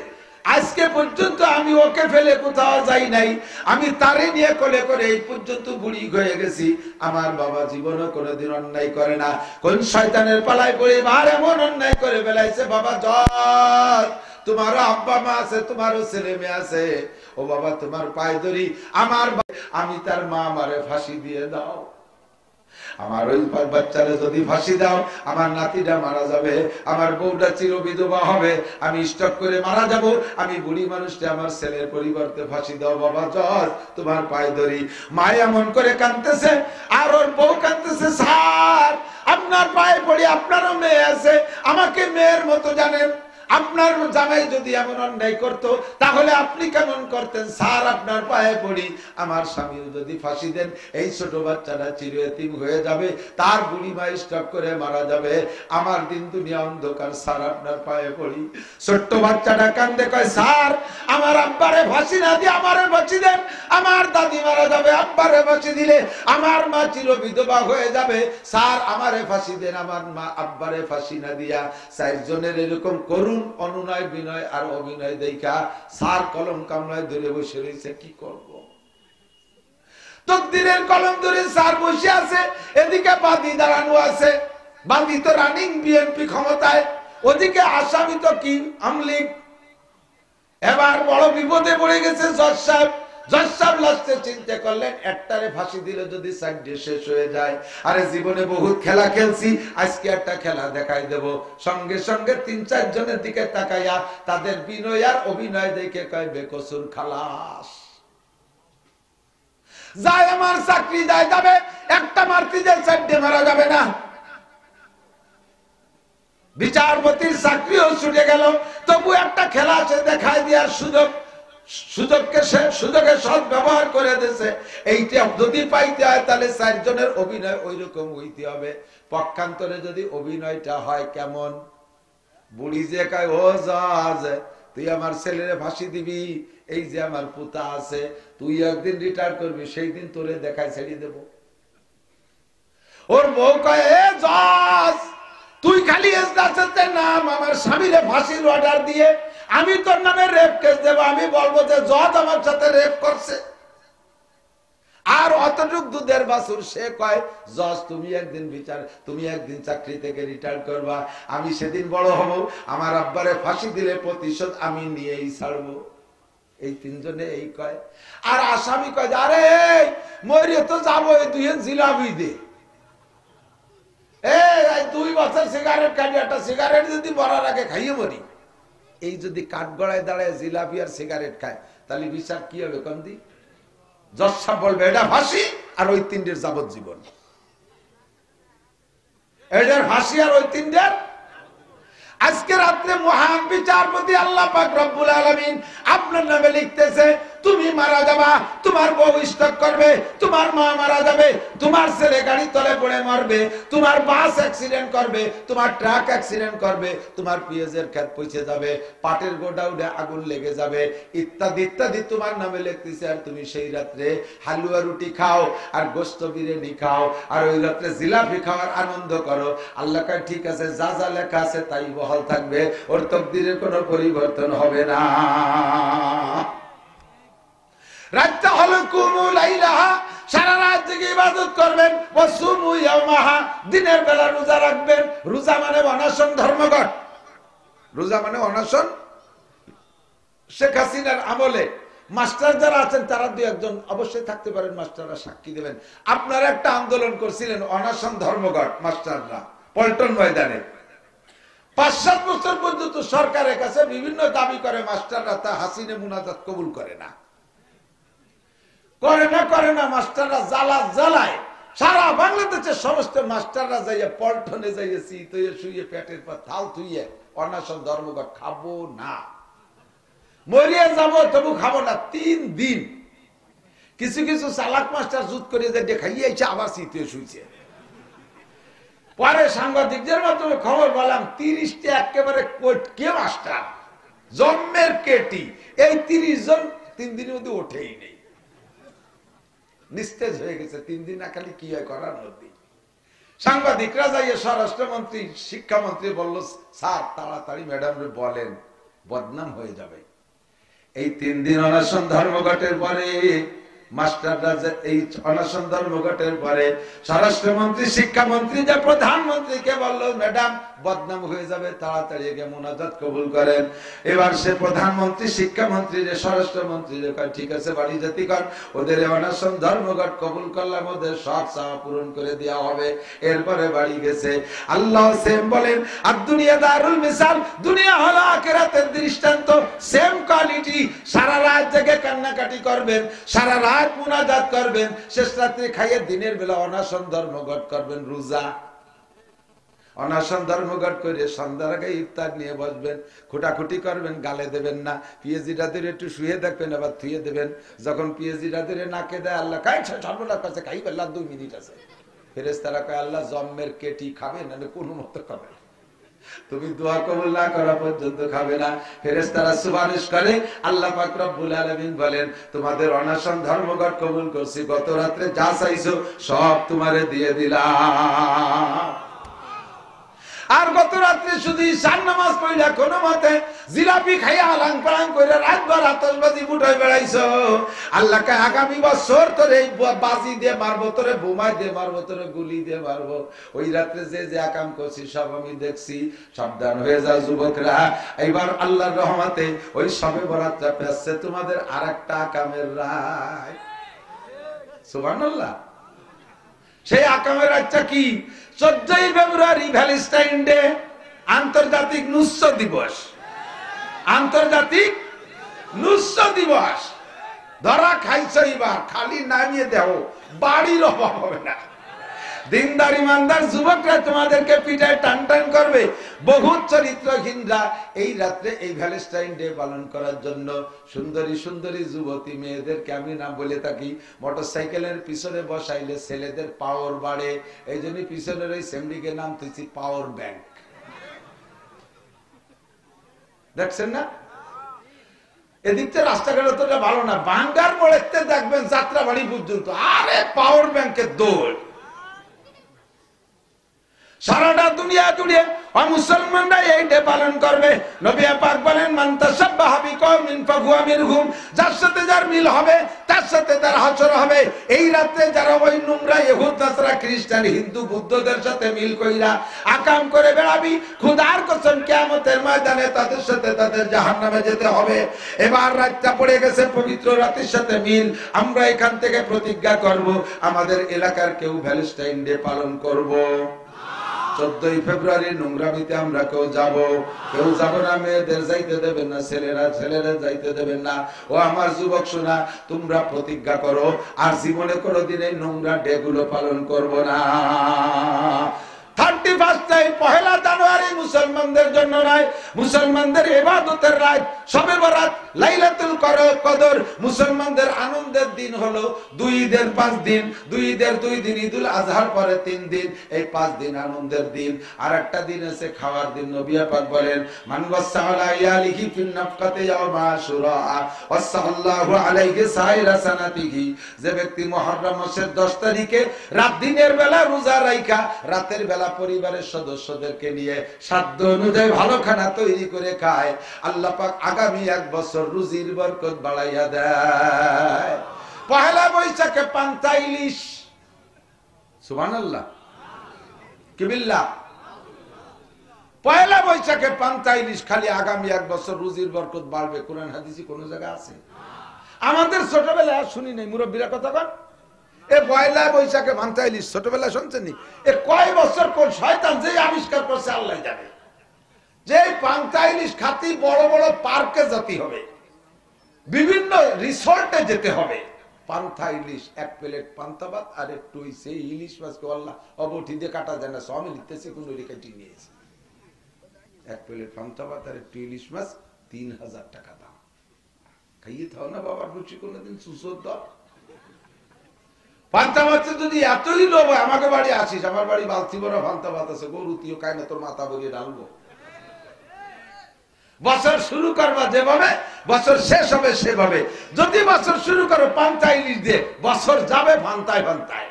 আজকে পর্যন্ত আমি ওকে ফেলে কোথাও যাই নাই, আমি তারে নিয়ে কোলে করে এই পর্যন্ত বুড়ি হয়ে গেছি। আমার বাবা জীবনে কোনোদিন অন্যায় করে না, কোন শয়তানের পালায় পড়ে আর এমন অন্যায় করে বেলাইছে। বাবা জজ, তোমারও আব্বা মা আছে, তোমারও ছেলে মেয়ে আছে, ও বাবা তোমার পায়ে ধরি, আমি তার মা আমারে ফাঁসি দিয়ে দাও, আমার ওই বাচ্চারে যদি ফাঁসি দাও, আমার নাতিটা মারা যাবে, আমার বউটা চিরবিধবা হবে, আমি স্টক করে মারা যাব, আমি বুড়ি মানুষটা আমার ছেলের পরিবর্তে ফাঁসি দাও। বাবা জজ, তোমার পায়ে ধরি। মা এমন করে কাঁদতেছে, আর ওর বউ কাঁদতেছে, স্যার আপনার পায়ে পড়ি, আপনারও মেয়ে আছে, আমাকে মেয়ের মতো জানেন, আপনার জামাই যদি এমন অন্যায় করতো তাহলে আপনি কেমন করতেন? স্যার আপনার পায়ে পড়ি, আমার স্বামীও যদি ফাঁসি দেন, এই ছোট বাচ্চাটা চির এতিম হয়ে যাবে, তার বুড়ি মা স্ট্রোক করে মারা যাবে, আমার দিন দুনিয়া অন্ধকার, স্যার আপনার পায়ে পড়ি। ছোট্ট বাচ্চাটা কান্দে, কয় স্যার আমার আব্বারে ফাঁসি না দিয়ে আমারে ফাঁসি দেন, আমার দাদি মারা যাবে, আব্বারে ফাঁসি দিলে আমার মা চির বিধবা হয়ে যাবে, স্যার আমারে ফাঁসি দেন, আমার মা আব্বারে ফাঁসি না দিয়া। 4 জনের এরকম করুন অনুনয় বিনয় আর অভিনয় দেখা স্যার কলম কামলায় ধরে বসে রয়েছে। কি করব? তকদিরের কলম ধরে স্যার বসে আছে, এদিকে বাদী দাঁড়ানো আছে, বাদী তো রানিং বিএনপি ক্ষমতায়, ওদিকে আসামি তো কি আমলিগ। এবার বড় বিপদে পড়ে গেছে জজ সাহেব। জজ সাহেব লাস্টে চিন্তা করলেন, একটারে ফাঁসি দিলে যদি সাইডে শেষ হয়ে যায়, আরে জীবনে বহুত খেলা খেলছি, আজকে একটা খেলা দেখাই দেব। সঙ্গে সঙ্গে 3-4 জনের দিকে তাকাইয়া তাদের বিনয় আর অভিনয় দেখে কয়, বেকসুর খালাস, যায় আমার চাকরি যায় যাবে, একটা মারতে যে সাইডে মারা যাবে না। বিচারপতির চাকরিও ছুটে গেল, তবু একটা খেলা আছে দেখাই দেওয়ার সুযোগে সৎ ব্যবহার করে দিয়েছে। এইটা যদি পাইতে হয় তাহলে 4 জনের অভিনয় ওই রকম হইতে হবে। পক্ষান্তরে যদি অভিনয়টা হয় কেমন, বুড়ি যে কয়, ও জাজ তুই আমার ছেলেরে ফাঁসি দিবি, এই যে আমার পুতা আছে, তুই একদিন রিটায়ার করবি, সেই দিন তোরে দেখায় ছেড়ে দেব। ওর বউ কয়, এ জাজ তুই খালি এসদাসের নাম আমার স্বামীরে ফাঁসির অর্ডার দিয়ে আমি তোর নামে রেপ কেস দেব, আমি বলবো যে জজ আমার সাথে রেপ করছে। আর অতটুক দুধের বাছুর সে কয়, জজ তুমি একদিন চাকরি থেকে রিটায়ার করবা, আমি সেদিন বড় হব, আমার আব্বারে ফাঁসি দিলে প্রতিশোধ আমি নিয়েই ছাড়বো। এই 3 জনে এই কয়। আর আসামি কয়, আরে মরিয়ে তো যাবো, 2 জিলাপি দে, 2 বছর সিগারেট খাবি, একটা সিগারেট যদি মরার আগে খাইয়ে মরি। এই যদি কাঠগড়ায় দাঁড়ায় জিলাপি আর সিগারেট খায়, তাহলে বিচার কি হবে? কন্দি জজ সাহেব বলবে এটা ফাঁসি, আর ওই 3টের যাবজ্জীবন। এটার ফাঁসি আর ওই 3টের। আজকে রাত্রে মহান বিচারপতি আল্লাহ পাক রব্বুল আলামিন আপনার নামে লিখতেছে, তুমি মারা যাবা, তোমার বউ স্ট্রোক করবে, তোমার মা মারা যাবে, তোমার ছেলে গাড়ি তলে পড়ে মরবে, তোমার বাস অ্যাক্সিডেন্ট করবে, তোমার ট্রাক অ্যাক্সিডেন্ট করবে, তোমার পেঁয়াজের ক্ষেত পচে যাবে, পাটের গোডাউনে আগুন লেগে যাবে, ইত্যাদি ইত্যাদি তোমার নামে লিখতেছে। আর তুমি সেই রাত্রে হালুয়া রুটি খাও আর গোশত বিরিয়ানি খাও আর ওই রাত্রে জিলাপি খাওয়ার আনন্দ করো। আল্লাহ কয় ঠিক আছে, যা যা লেখা আছে তাই বহাল থাকবে, ওর তকদিরের কোনো পরিবর্তন হবে না। রাতটা হলো কুমু লাইলাহা, সারা রাত জেগে ইবাদত করবেন, ওয়াসুমু ইয়াওমাহা, দিনের বেলা রোজা রাখবেন। রোজা মানে অনশন ধর্মঘট, রোজা মানে অনশন। শেখ হাসিনার আমলে মাস্টার যারা আছেন তারা দুই একজন অবশ্যই থাকতে পারেন, মাস্টাররা সাক্ষী দেবেন। আপনারা একটা আন্দোলন করছিলেন অনশন ধর্মঘট মাস্টাররা পল্টন ময়দানে। ৫-৭ বছর পর্যন্ত সরকারের কাছে বিভিন্ন দাবি করে মাস্টাররা, তা হাসিনা মুনাজাত কবুল করে না, করে না। মাস্টাররা জ্বালায় সারা বাংলাদেশের সমস্ত মাস্টাররা যাইয়া পল্টনে যাইয়া শীত হইয়া শুয়ে পেটের পর থাল থুইয়ে অনশন ধর্মঘট, খাবো না, মরিয়া যাবো তবু খাবো না ৩ দিন। কিছু কিছু চালাক মাস্টার জুত করে যে খাইয়েছে আবার শীত হয়ে শুয়েছে। পরে সাংবাদিকদের মাধ্যমে খবর বললাম ৩০টা একেবারে কে মাস্টার জন্মের কেটি, এই ৩০ জন ৩ দিনের মধ্যে ওঠেই নেই, নিস্তেজ হয়ে গেছে। ৩ দিন না খালি কি হয় করার মধ্যে। সাংবাদিকরা যাইয়ে স্বরাষ্ট্রমন্ত্রী শিক্ষামন্ত্রী বলল, স্যার তাড়াতাড়ি ম্যাডামরে বলেন, বদনাম হয়ে যাবে। এই ৩ দিন অনশন ধর্মঘটের পরে মাস্টাররা এই অনশন ধর্মঘটের পরে স্বরাষ্ট্রমন্ত্রী শিক্ষামন্ত্রী যে প্রধানমন্ত্রীকে বলল, ম্যাডাম বদনাম হয়ে যাবে, তাড়াতাড়ি গিয়ে মুনাজাত কবুল করেন। এবার সে প্রধানমন্ত্রী শিক্ষামন্ত্রী যে স্বরাষ্ট্রমন্ত্রী যে কয় ঠিক আছে বাড়ি জাতি কর, ওদের অনশন ধর্মঘট কবুল করলাম, ওদের সব চাওয়া পূরণ করে দেওয়া হবে। এরপরে বাড়ি গেছে। আল্লাহ সেম বলেন, আর দুনিয়া দারুল মিসাল, দুনিয়া হলো আখিরাতের দৃষ্টান্ত, সেম কোয়ালিটি। সারা রাত জেগে কান্নাকাটি করবেন, সারা রাত মুনাজাত করবেন, শেষ রাত্রে খাইয়ে দিনের বেলা অনশন ধর্মঘট করবেন, রোজা অনশন ধর্মঘট করে সন্ধ্যার আগে ইফতার নিয়ে বসবেন, খুঁটাখুটি করবেন, গালে দেবেন না, পিএজিটা ধরে একটু শুয়ে দেখবেন, আবার থুয়ে দেবেন। যখন পিএজিটা ধরে নাকে দেয়, আল্লাহ কাই সর্বনাশ কাছে খাই বেলা 2 মিনিট আছে, ফেরেশতারা কয় আল্লাহ জম্মের কেটি খাবে না, কোনো মতো খাবে না, তুমি দোয়া কবুল না করা পর্যন্ত খাবে না। ফেরেশতারা সুপারিশ করে, আল্লাহ পাক রব্বুল আলামিন বলেন, তোমাদের অনশন ধর্মঘট কবুল করছি, গত রাতে যা চাইছো সব তোমারে দিয়ে দিলাম। আর গত রাত্রে শুধু ঈশান নামাজ পড়িয়া কোনো মতে জিলাপি খাইয়া আলাং পালাং করে রাতভর আতশবাজি ফুটাই বেড়াইছো। আল্লাহ কে আগামী বছর তোরে বাজি দিয়ে মারবো, তোরে বোমা দিয়ে মারবো, তোরে গুলি দিয়ে মারবো। ওই রাত্রে যে যে আকাম করছি সব আমি দেখছি, সাবধান হয়ে যাও যুবকরা। এইবার আল্লাহর রহমতে ওই সবে বরাতটা পেছে তোমাদের আরেকটা আকামের রায়। সুবহানাল্লাহ। সেই আকামের রাতটা কি? 14ই ফেব্রুয়ারি ভ্যালেন্টাইন ডে, আন্তর্জাতিক নুস্য দিবস। আন্তর্জাতিক নুস্য দিবস। ধরা খাইছো এবার, খালি নামিয়ে দেও, বাড়ির অভাব হবে না। দিনদার ইমানদার যুবকরা তোমাদেরকে পিঠায় টান টান করবে। বহু চরিত্রহীনরা এই রাত্রে এই ভ্যালেন্টাইন ডে পালন করার জন্য সুন্দরী সুন্দরী যুবতী মেয়েদেরকে আমি না বলে থাকি, মোটরসাইকেলের পিছনে বসাইলে ছেলেদের পাওয়ার বাড়ে, এই জন্য পিছনের ওই সেমডিকে নাম তুইছি পাওয়ার ব্যাংক। দেখছেন না? এদিকটা রাস্তাঘাট অতটা ভালো না, বাঙ্গার মোড়েতে দেখবেন যাত্রা বাড়ি পর্যন্ত, আরে পাওয়ার ব্যাংকের দৌড়। সারাটা দুনিয়া জুড়ে মুসলমানরা এই ডে পালন করবে। নবী পাক বলেন, মান তাশাব্বাহা বিকওমিন ফাহুয়া মিনহুম, যার সাথে যার মিল হবে তার সাথে তার হাসর হবে। এই রাতে যারা ওই নোংরা ইহুদ নাসারা খ্রিস্টান হিন্দু বুদ্ধদের সাথে মিল কইরা আকাম করে বেড়াবি, খোদার কসম কিয়ামতের ময়দানে তাদের সাথে তাদের জাহান্নামে যেতে হবে। এবার রাতটা পড়ে গেছে, পবিত্র রাতের সাথে মিল। আমরা এখান থেকে প্রতিজ্ঞা করব, আমাদের এলাকার কেউ ভ্যালেন্টাইন ডে পালন করব। 14ই ফেব্রুয়ারি নোংরামিতে আমরা কেউ যাব না। মেয়েদের যাইতে দেবেন না, ছেলেরা যাইতে দেবেন না। ও আমার যুবক সোনা, তোমরা প্রতিজ্ঞা করো আর জীবনে কোনোদিন এই নোংরা ডে গুলো পালন করব না। 31 তারিখ পহেলা জানুয়ারি মুসলমানদের জন্য নয়, মুসলমানদের ইবাদতের রাত, শবে বরাত, লাইলাতুল কদর, মুসলমানদের আনন্দের দিন হলো 2 ঈদের 5 দিন, 2 ঈদের 2 দিন, ঈদুল আজহার পরে 3 দিন, এই 5 দিন আনন্দের দিন। আর একটা দিন আছে খাওয়ার দিন। নবী পাক বলেন, মান ওয়াসালা ইয়ালিহি ফিন নাফকাতি ইয়াউমা আশুরা ওয়াসাল্লাহু আলাইহি সাইরা সানাতিহি, যে ব্যক্তি মুহররম মাসের 10 তারিখে রাত দিনের বেলা রোজা রাখা, রাতের বেলা পরিবারের সদস্যদেরকে নিয়ে সাধ্য অনুযায়ী ভালো খানা তৈরি করে খায়, আল্লাহ পাক আগামী 1 বছর রুজির বরকত বাড়াইয়া দেয়। পহেলা বৈশাখে পান্তা ইলিশ, সুবহানাল্লাহ, কি বিল্লাহ, পহেলা বৈশাখে পান্তা ইলিশ খালি আগামী 1 বছর রুজির বরকত বাড়বে। কোরআন হাদিসে কোন জায়গায় আছে? আমাদের ছোটবেলায় শুনি নাই, মুরব্বীরা কথা কন, এ পয়লা বৈশাখে পান্তা ইলিশ ছোটবেলায় শুনছেন নি? এ কয় বছর কোন শয়তান যে আবিষ্কার করছে আল্লাহ জানে, যে পান্তা ইলিশ খাতি বড় বড় পার্কে যেতে হবে, বিভিন্ন রিসোর্টে যেতে হবে। পান্তা ইলিশ 1 প্লেট পান্তা ভাত আর একটু সেই ইলিশ মাছকে আল্লাহ অবঠি দিয়ে কাটা যায় না, সব লিখতেছে কোন রেখাটি নিয়েছে। 1 প্লেট পান্তা ভাত আর একটু ইলিশ মাছ 3000 টাকা দাম। খাইয়ে থাও না বাবার রুচি কোনদিন সুসদ্ধ। পান্তা মাছে যদি এতই লোভ হয়, আমাকে বাড়ি আসিস, আমার বাড়ি বালতি বড় পান্তা ভাত আছে, গরু তুইও খাই না, তোর মাথা ভরিয়ে ডালবো। বছর শুরু করবা যেভাবে, বছর শেষ হবে সেভাবে। যদি বছর শুরু করো পান্তা ইলিশ দিয়ে, বছর যাবে ভান্তায় ভান্তায়।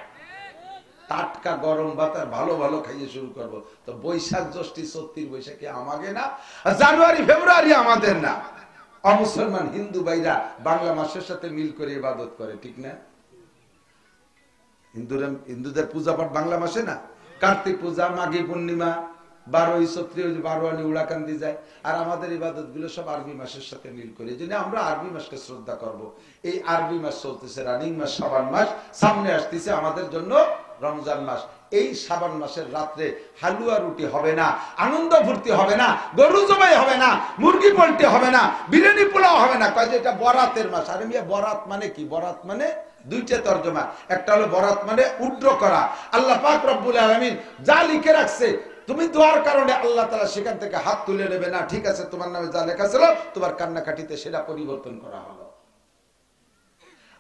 টাটকা গরম ভাত আর ভালো ভালো খাইয়ে শুরু করবো। তো বৈশাখ জ্যৈষ্ঠী 34 বৈশাখে আমাকে না, জানুয়ারি ফেব্রুয়ারি আমাদের না। অমুসলমান হিন্দু ভাইরা বাংলা মাসের সাথে মিল করে ইবাদত করে, ঠিক না? হিন্দুদের পূজা পাঠ বাংলা মাসে না, কার্তিক পূজা, মাঘী পূর্ণিমা, 12ই চৈত্রে বারোয়ানি উড়াকান্দি যায়। আর আমাদের ইবাদত গুলো সব আরবি মাসের সাথে মিল করে, এই জন্য আমরা আরবি মাসকে শ্রদ্ধা করব। এই আরবি মাস চলতেছে, রানিং মাস শাবান মাস, সামনে আসতেছে আমাদের জন্য রমজান মাস। এই শাবান মাসের রাত্রে হালুয়া রুটি হবে না, আনন্দ ফুর্তি হবে না, গরু জবাই হবে না, মুরগি পোল্ট্রি হবে না, বিরিয়ানি পোলাও হবে না। কয় যে এটা বরাতের মাস। আরে মিয়া, বরাত মানে কি? বরাত মানে দুইটা তর্জমা। একটা হলো বরাত মানে উড্র করা। আল্লাহ পাক রব্বুল আলামিন যা লিখে রাখছে, তুমি দোয়ার কারণে আল্লাহ তাআলা সেখান থেকে হাত তুলে নেবে না। ঠিক আছে, তোমার নামে যা লেখা ছিল, তোমার কান্নাকাটিতে সেটা পরিবর্তন করা হলো।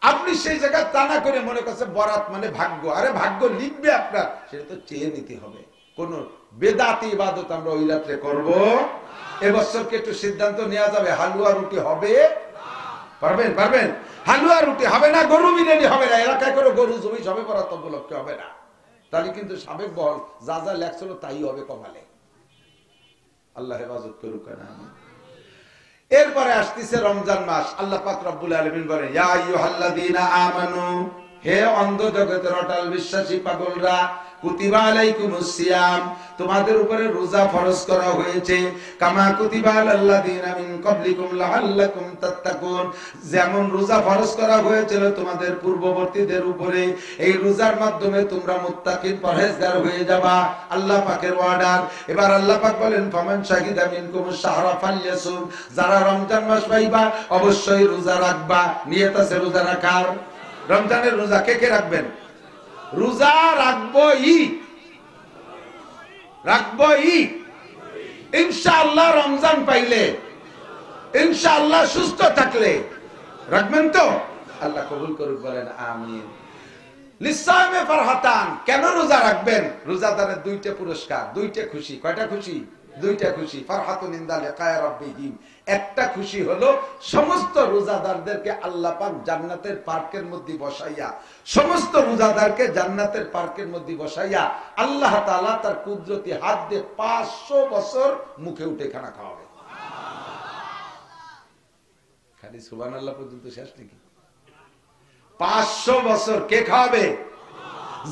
আপনি সেই জায়গায় তা না করে মনে করছে বরাত মানে ভাগ্য। আরে ভাগ্য লিখবে আপনার, সেটা তো চেয়ে নিতে হবে। কোন বেদাতি ইবাদত আমরা ওই রাত্রে করবো। এবছরকে একটু সিদ্ধান্ত নেওয়া যাবে, হালুয়া রুটি হবে, পারবেন? পারবেন? হালুয়া রুটি হবে না, গরু বিরিয়ানি হবে না, এলাকায় করে গরু জমি সবে বরাত উপলক্ষে হবে না। তাহলে কিন্তু সাবেক বহল যা যা লেখছিল তাই হবে কপালে। আল্লাহ হেফাজত করুক না। এরপরে আসতেছে রমজান মাস। আল্লাহ পাক রব্বুল আলামিন বলেন, ইয়া আইয়ুহাল্লাযীনা আমানু, হে অন্ধ জগতের অটল বিশ্বাসী পাগলরা, কুতিবা আলাইকুমুস সিয়াম, তোমাদের উপরে রোজা ফরজ করা হয়েছে, কামা কুতিবা আলাল্লাযীনা মিন ক্বাবলিকুম লাআল্লাকুম তাত্তাকুন, যেমন রোজা ফরজ করা হয়েছিল তোমাদের পূর্ববর্তীদের উপরে, এই রোজার মাধ্যমে তোমরা মুত্তাকিন পরহেজগার হয়ে যাবা। আল্লাহ পাকের অর্ডার। এবার আল্লাহ পাক বলেন, ফামান শাহিদা মিনকুমুশ শাহরা ফালইয়াসুম, যারা রমজান মাস পাইবা অবশ্যই রোজা রাখবা। নিয়ত আছে রোজা রাখার। রমজানের রোজা কে কে রাখবেন? রোজা রাখবই, রাখবই ইনশাআল্লাহ। রমজান পাইলে ইনশাআল্লাহ, সুস্থ থাকলে রাখবেন তো? আল্লাহ কবুল করুক, বলেন আমিন। লিসামে ফারহাতান, কেন রোজা রাখবেন? রোজাদারের 2টা পুরস্কার, 2টা খুশি। কয়টা খুশি? 2টা খুশি। ফারহাতুন ইনদা লিকায়ে রাব্বিহিম, একটা খুশি হলো সমস্ত রোজাদারদেরকে আল্লাহ পাক জান্নাতের পার্কের মধ্যে বসাইয়া, সমস্ত রোজাদারকে জান্নাতের পার্কের মধ্যে বসাইয়া আল্লাহ তাআলা তার কুদরতি হাত দিয়ে 500 বছর মুখে উঠে খানা খাওয়াবে। খালি সুবহানাল্লাহ পর্যন্ত শেষ নাকি? 500 বছর কে খাওয়াবে?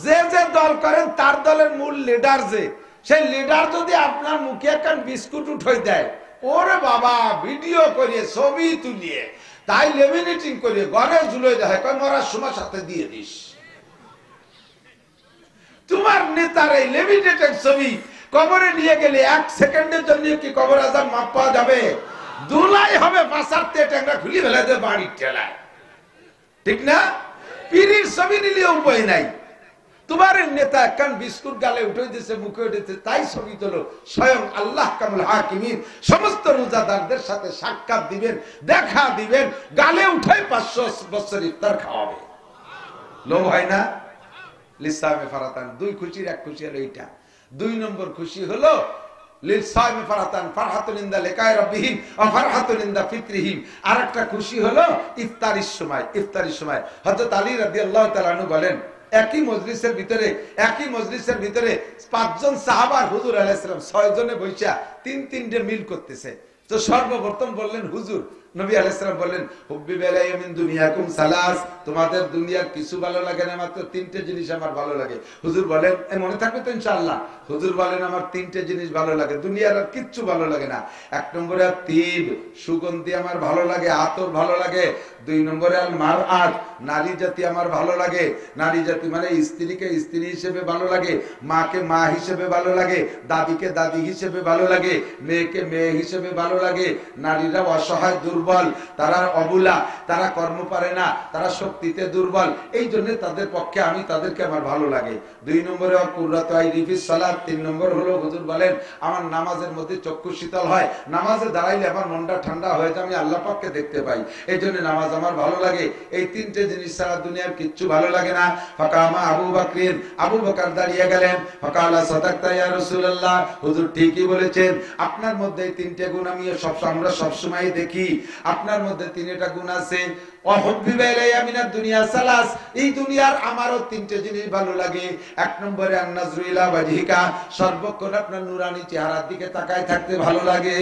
যে যে দল করেন তার দলের মূল লিডার, যে সেই লিডার যদি আপনার মুখে একখান বিস্কুট উঠাই দেয়, ওরে বাবা, ভিডিও করিয়ে ছবি তুলিয়ে তাই লেমিনেটিং করিয়ে ঘরে ঝুলে যায়, কয় মরার সময় সাথে দিয়ে দিস। তোমার নেতার এই লেমিনেটেড ছবি কবরে নিয়ে গেলে 1 সেকেন্ডের জন্য কি কবর আজাব মাপ পাওয়া যাবে? দুলাই হবে, পাশাতে ট্যাংরা খুলি ফেলে দেবে বাড়ির ঠেলায়, ঠিক না? পীরের ছবি নিলে উপায় নাই। তোমার নেতা একখান বিস্কুট গালে উঠে দিয়েছে, মুখে উঠেছে, তাই ছবি তোলো। স্বয়ং আল্লাহ কামুল হাকিমিন সমস্ত রোজাদারদের সাথে সাক্ষাৎ দিবেন, দেখা দিবেন, গালে উঠে 500 বছর ইফতার খাওয়াবে। লোভ হয় না? লিসামে ফারাতান, দুই খুশির এক খুশি হলো এইটা। 2 নম্বর খুশি হলো লিসামে ফারাতান ফারহাতুন ইনদা লিকাই রাব্বিহিম ওয়া ফারহাতুন ইনদা ফিতরিহিম। আরেকটা খুশি হলো ইফতারির সময়। ইফতারির সময় হযরত আলী রাদিয়াল্লাহু তাআলা আনহু বলেন, একই মজলিসের ভিতরে 5 জন সাহাবা হুজুর আলাইহিস সালাম 6 জনে বৈশা 3-3টে মিল করতেছে। তো সর্বপ্রথম বললেন হুজুর, নবী আলাইহিস সালাম বললেন, হুব্বি বিলাইয়া মিন দুনিয়াকুম সালাস, তোমাদের দুনিয়ার কিছু ভালো লাগে না, মাত্র 3টে জিনিস আমার ভালো লাগে। হুজুর বলেন, মনে থাকবে তো ইনশাআল্লাহ? হুজুর বলেন, আমার 3টে জিনিস ভালো লাগে, দুনিয়ার আর কিচ্ছু ভালো লাগে না। 1 নম্বরে তিব, সুগন্ধি আমার ভালো লাগে, আতর ভালো লাগে। 2 নম্বরে আল মারআত, নারী জাতি আমার ভালো লাগে। নারী জাতি মানে স্ত্রীকে স্ত্রী হিসেবে ভালো লাগে, মাকে মা হিসেবে ভালো লাগে, দাদিকে দাদি হিসেবে ভালো লাগে, মেয়েকে মেয়ে হিসেবে ভালো লাগে। নারীরা অসহায়, দুর্বল, তারা অবুলা, তারা কর্ম পারে না, তারা শক্তিতে দুর্বল, এই জন্য তাদের পক্ষে আমি তাদেরকে আমার ভালো লাগে। 2 নম্বরে কুররাতু আইনি ফিস সালাত, 3 নম্বর হলো হুজুর বলেন, আমার নামাজের মধ্যে চক্ষু শীতল হয়, নামাজে দাঁড়াইলে আমার মনটা ঠান্ডা হয়ে যায়, আমি আল্লাহ পাককে দেখতে পাই, এই জন্য নামাজ আমার ভালো লাগে। এই 3টে জিনিস ছাড়া দুনিয়ার কিচ্ছু ভালো লাগে না। ফাকামা আবু বকর, আবু বকর দাঁড়িয়ে গেলেন, ফাকালা সাদাকতা ইয়া রাসূলুল্লাহ, হুজুর ঠিকই বলেছেন, আপনার মধ্যে এই 3টে গুণ আমরা সব সময় দেখি, আপনার মধ্যে 3টা গুণ আছে। এই দুনিয়ার আমারও 3টে জিনিস ভালো লাগে। 1 নম্বরে আন-নাজরু ইলা ওয়াজহিকা, সর্বক্ষণ আপনার নূরানি চেহারার দিকে তাকায় থাকতে ভালো লাগে।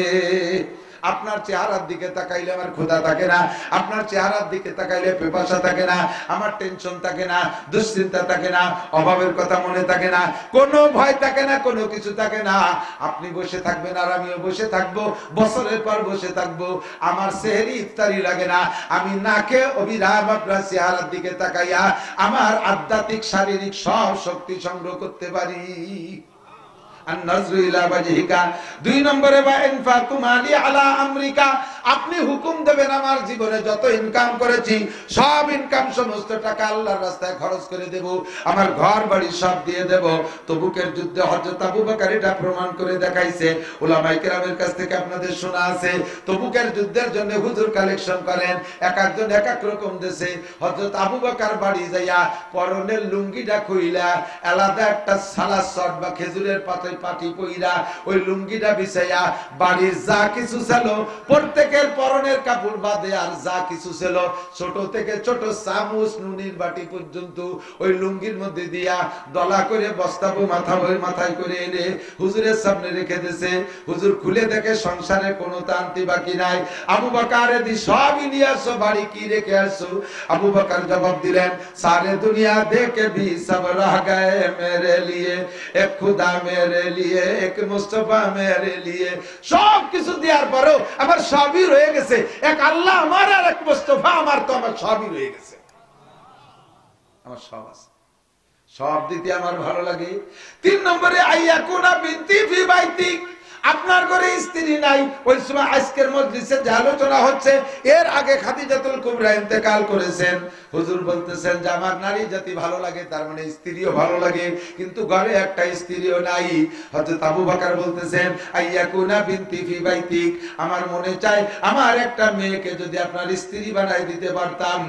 আপনার চেহারার দিকে তাকাইলে আমার ক্ষুধা থাকে না, আপনার চেহারার দিকে তাকাইলে পিপাসা থাকে না, আমার টেনশন থাকে না, দুশ্চিন্তা থাকে না, অভাবের কথা মনে থাকে না, কোনো ভয় থাকে না, কোনো কিছু থাকে না। আপনি বসে থাকবেন আর আমিও বসে থাকবো, বছরের পর বসে থাকবো, আমার সেহরি ইফতারি লাগে না, আমি না খেয়ে অবিরাম আপনার চেহারার দিকে তাকাইয়া আমার আধ্যাত্মিক শারীরিক সব শক্তি সংগ্রহ করতে পারি। আন-নাজরু ইলা ওয়াজহিকা। 2 নম্বরে ওয়া ইনফাকু মালি আলা আমরিকা, আপনি হুকুম দেবেন আমার জীবনে যত ইনকাম করেছি সব ইনকাম সমস্ত টাকা আল্লাহর রাস্তায় খরচ করে দেব, আমার ঘর বাড়ি সব দিয়ে দেব। তবুকের যুদ্ধে হযরত আবু বকর এটা প্রমাণ করে দেখাইছে, উলামায়ে কেরামের কাছ থেকে আপনাদের শোনা আছে। তবুকের যুদ্ধের জন্য হুজুর কালেকশন করেন, এক একজন এক এক রকম দেশে। হযরত আবু বকর বাড়ি যাইয়া পরনের লুঙ্গিটা খুইলা আলাদা একটা সালাদ শট বা খেজুরের পাতায় পাটি পইরা ওই লুঙ্গিটা বিছাইয়া বাড়ির যা কিছু ছিল প্রত্যেকের পরনের কাপড় বাদে আর যা কিছু ছিল ছোট থেকে ছোট চামচ নুনির বাটি পর্যন্ত ওই লুঙ্গির মধ্যে দিয়া দলা করে বস্তাবো মাথায় করে এনে হুজুরের সামনে রেখে দিয়েছে। হুজুর খুলে দেখে সংসারে কোনো তান্তি বাকি নাই। আবু বকর দি সবই নিয়ে আসো, বাড়ি কি রেখে আসো? আবু বকর জবাব দিলেন, সারে দুনিয়া দেখে भी सब रह गए मेरे लिए, एक खुदा मेरे लिए, एक मुस्तफा मेरे लिए। সব কিছু দেওয়ার পরেও আমার সবই রয়ে গেছে, এক আল্লাহ আমার আর এক মুস্তফা আমার, তো আমার সবই রয়ে গেছে, আমার সব আছে, সব দিতে আমার ভালো লাগে। 3 নম্বরে আইয়াকুনা বিনতি ফি বাইতি, আপনার ঘরে স্ত্রী নাই। ওই সময় আজকের মজলিসে যে আলোচনা হচ্ছে, এর আগে খাদিজাতুল কুবরা ইন্তেকাল করেছেন। হুজুর বলতেছেন যে আমার নারী জাতি ভালো লাগে, তার মানে স্ত্রীও ভালো লাগে, কিন্তু ঘরে একটা স্ত্রীও নাই। হযরত আবু বকর বলতেছেন, আইয়াকুনা বিনতি ফি বাইতিক, আমার মনে চায় আমার একটা মেয়েকে যদি আপনার স্ত্রী বানাই দিতে পারতাম,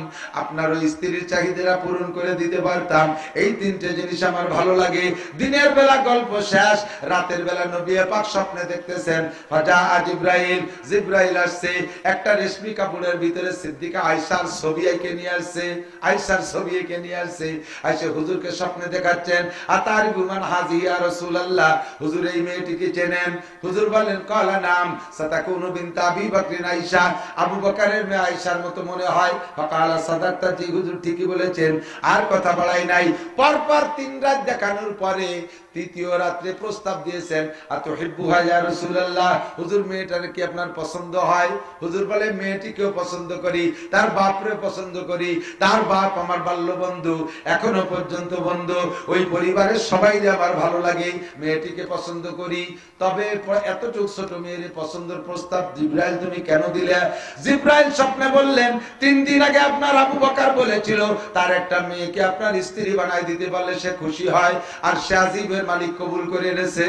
আপনার ওই স্ত্রীর চাহিদাটা পূরণ করে দিতে পারতাম। এই 3টে জিনিস আমার ভালো লাগে। দিনের বেলা গল্প শেষ, রাতের বেলা নবী পাক স্বপ্নে দেখতেছেন, ফাজা জিবরাইল, জিবরাইল আসছে, একটা রেশমি কাপড়ের ভিতরে সিদ্দিকা আয়েশার ছবি এঁকে নিয়ে আসছে, আয়েশার ছবি এঁকে নিয়ে আসছে। আয়েশা হুজুরকে স্বপ্নে দেখাচ্ছেন, আতারিফু মান হাযি ইয়া রাসূলুল্লাহ, হুজুর এই মেয়েটিকে চেনেন? হুজুর বলেন, কালা নাম সাতাকুনু বিনত আবি বকর আয়েশা, আবু বকরের মেয়ে আয়েশার মতো মনে হয়। ফাকালা সাদাকতা, জি হুজুর ঠিকই বলেছেন। আর কথা বাড়াই নাই, পরপর 3 রাত দেখানোর পরে তৃতীয় রাত্রে প্রস্তাব দিয়েছেন, আতুহিব্বুহা ইয়া রাসূলুল্লাহ, হুজুর মেয়েটার কি আপনার পছন্দ হয়? হুজুর বলে মেয়েটিকেও পছন্দ করি, তার বাপরে পছন্দ করি, তার বাপ আমার বাল্য বন্ধু, এখনো পর্যন্ত বন্ধু, ওই পরিবারের সবাই আমার ভালো লাগে, মেয়েটিকে পছন্দ করি। তবে এতটুকু ছোট মেয়ের পছন্দের প্রস্তাব জিবরাইল তুমি কেন দিলে? জিবরাইল স্বপ্নে বললেন 3 দিন আগে আপনার আবু বকর বলেছিল তার একটা মেয়েকে আপনার স্ত্রী বানাই দিতে পারলে সে খুশি হয়, আর সে আজিবের মালিক কবুল করে এনেছে।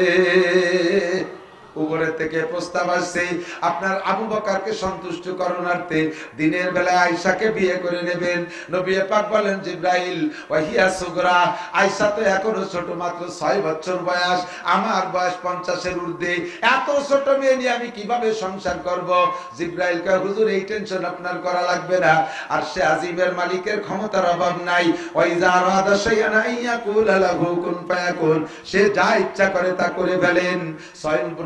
উপরে থেকে প্রস্তাব আসছে আপনার আবু বকরকে সন্তুষ্ট করণার্থে দিনের বেলায় আয়েশাকে বিয়ে করে নেবেন। নবী পাক বলেন জিবরাইল ওয়াহিয়া সুগরা, আয়েশা তো এখনো ছোট, মাত্র 6 বছর বয়স, আমার বয়স 50 এর ঊর্ধ্বে, এত ছোট মেয়ে নিয়ে আমি কিভাবে সংসার করব? জিবরাইল কয় হুজুর এই টেনশন আপনার করা লাগবে না, আর সে আজিমের মালিকের ক্ষমতার অভাব নাই। ওয়াইজা রাদা শাইআন আইয়াকুল লাহু কুন ফায়াকুন, সে যা ইচ্ছা করে তা করে ফেলেন।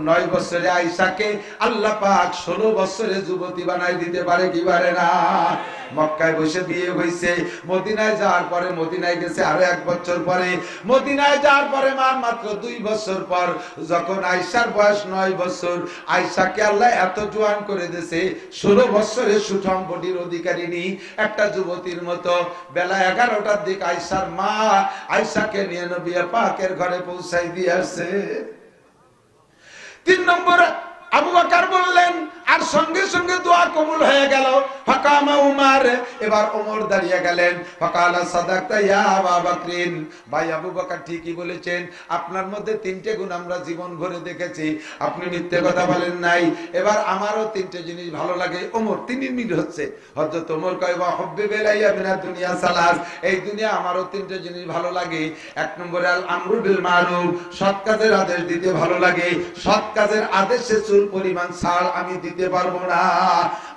9 বছরে আয়েশাকে আল্লাহ পাক 16 বছরে যুবতী বানাই দিতে পারে কি পারে না? মক্কায় বসে বিয়ে হইছে, মদিনায় যাওয়ার পরে, মদিনায় গেছে আরো 1 বছর পরে, মদিনায় যাওয়ার পরে মাত্র 2 বছর পর যখন আয়েশার বয়স 9 বছর, আয়েশাকে আল্লাহ এত জোয়ান করে দিয়েছে, 16 বছরে সুঠাম বডির অধিকারিণী একটা যুবতীর মতো। বেলা 11টার দিকে আয়েশার মা আয়েশাকে নিয়ে নবী পাকের ঘরে পৌঁছাই দিয়ে আসছে। 3 নম্বর আবু বকর বললেন, আর সঙ্গে সঙ্গে দোয়া কবুল হয়ে গেল। ফাকামা উমর, এবার ওমর দাঁড়িয়ে গেলেন। ফাকালা সাদাকতা ইয়া আবু বকরিন, ভাই আবু বকর ঠিকই বলেছেন, আপনার মধ্যে 3টে গুণ আমরা জীবন ভরে দেখেছি, আপনি মিথ্যে কথা বলেন নাই। এবার আমারও 3টে জিনিস ভালো লাগে। ওমর 3 মিনিট হচ্ছে, হযরত ওমর কয় ওয়া হুব্বিবা ইলাইয়া মিনাদ দুনিয়া সালাস, এই দুনিয়া আমারও 3টে জিনিস ভালো লাগে। 1 নম্বরে আল আমরু বিল মারুফ, সৎ কাজের আদেশ দিতে ভালো লাগে, সৎ কাজের আদেশে চুল পরিমাণ ছাড় আমি দিতে পারবো না,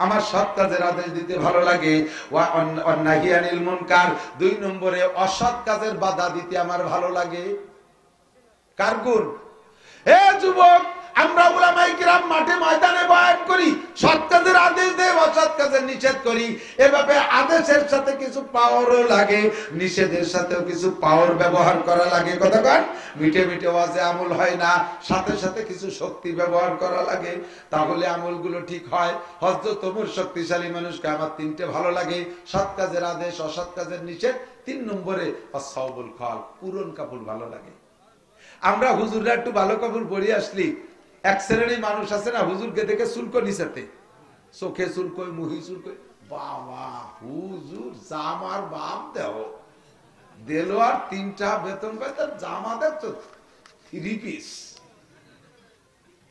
আমার সৎ কাজের আদেশ দিতে ভালো লাগে। ওয়া নাহি আনিল মুনকার, 2 নম্বরে অসৎ কাজের বাধা দিতে আমার ভালো লাগে। কার গুণ? হে যুবক, আমরা উলামায়ে কিরাম মাঠে ময়দানে বয়ান করি, সৎ কাজের আদেশ দেই, অসৎ কাজের নিষেধ করি। এভাবে আদেশের সাথে কিছু পাওয়ারও লাগে, নিষেধের সাথেও কিছু পাওয়ার ব্যবহার করা লাগে। কতক্ষণ মিটে মিটে ওয়াজে আমল হয় না, সাথে সাথে কিছু শক্তি ব্যবহার করা লাগে, তাহলে আমলগুলো ঠিক হয়। হযরত ওমর শক্তিশালী মানুষকে আমার 3টে ভালো লাগে, সৎ কাজের আদেশ, অসৎ কাজের নিষেধ। 3 নম্বরে আস-সাওবুল খাল, পুরন কাপড় ভালো লাগে। আমরা হুজুররা একটু ভালো কাপড় পরে আসলি, এক শ্রেণীর মানুষ আছে না, হুজুরকে দেখে চুলকো নিচেতে, চোখে চুলকোয়, মুহি চুলকোয়, বাবা হুজুর জামার বাপ দেও দিল, আর 3টা বেতন পায়, তার জামা দেখছো 3 পিস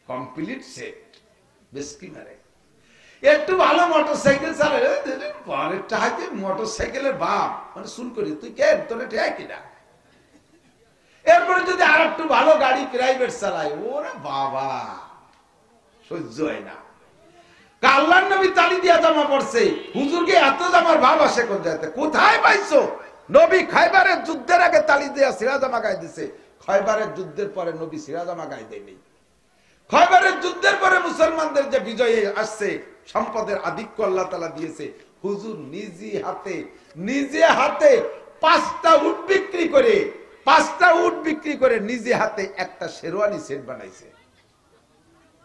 কমপ্লিট সেট, বেশকি মারে। একটু ভালো মোটরসাইকেল চালালে পরেরটা হাতে মোটরসাইকেলের বাপ, মানে চুলকো, তুই কে তোরে ঠেয়া কিনা। এরপরে যদি আর একটু ভালো গাড়ি প্রাইভেট চালায়, ওরে বাবা সহ্য হয় না। আল্লাহর নবী তালি দিয়া জামা পড়ছে, হুজুরকে এত জামার ভাব আসে কোন জায়গাতে? কোথায় পাইছো? নবী খাইবারের যুদ্ধের আগে তালি দিয়া সিরা জামা গায়ে দিছে, খাইবারের যুদ্ধের পরে নবী সিরা জামা গায়ে দেয়নি। খাইবারের যুদ্ধের পরে মুসলমানদের যে বিজয় আসছে, সম্পদের আধিক্য আল্লাহ তাআলা দিয়েছে, হুজুর নিজে হাতে 5টা উট বিক্রি করে নিজে হাতে একটা শেরওয়ানি সেট বানাইছে।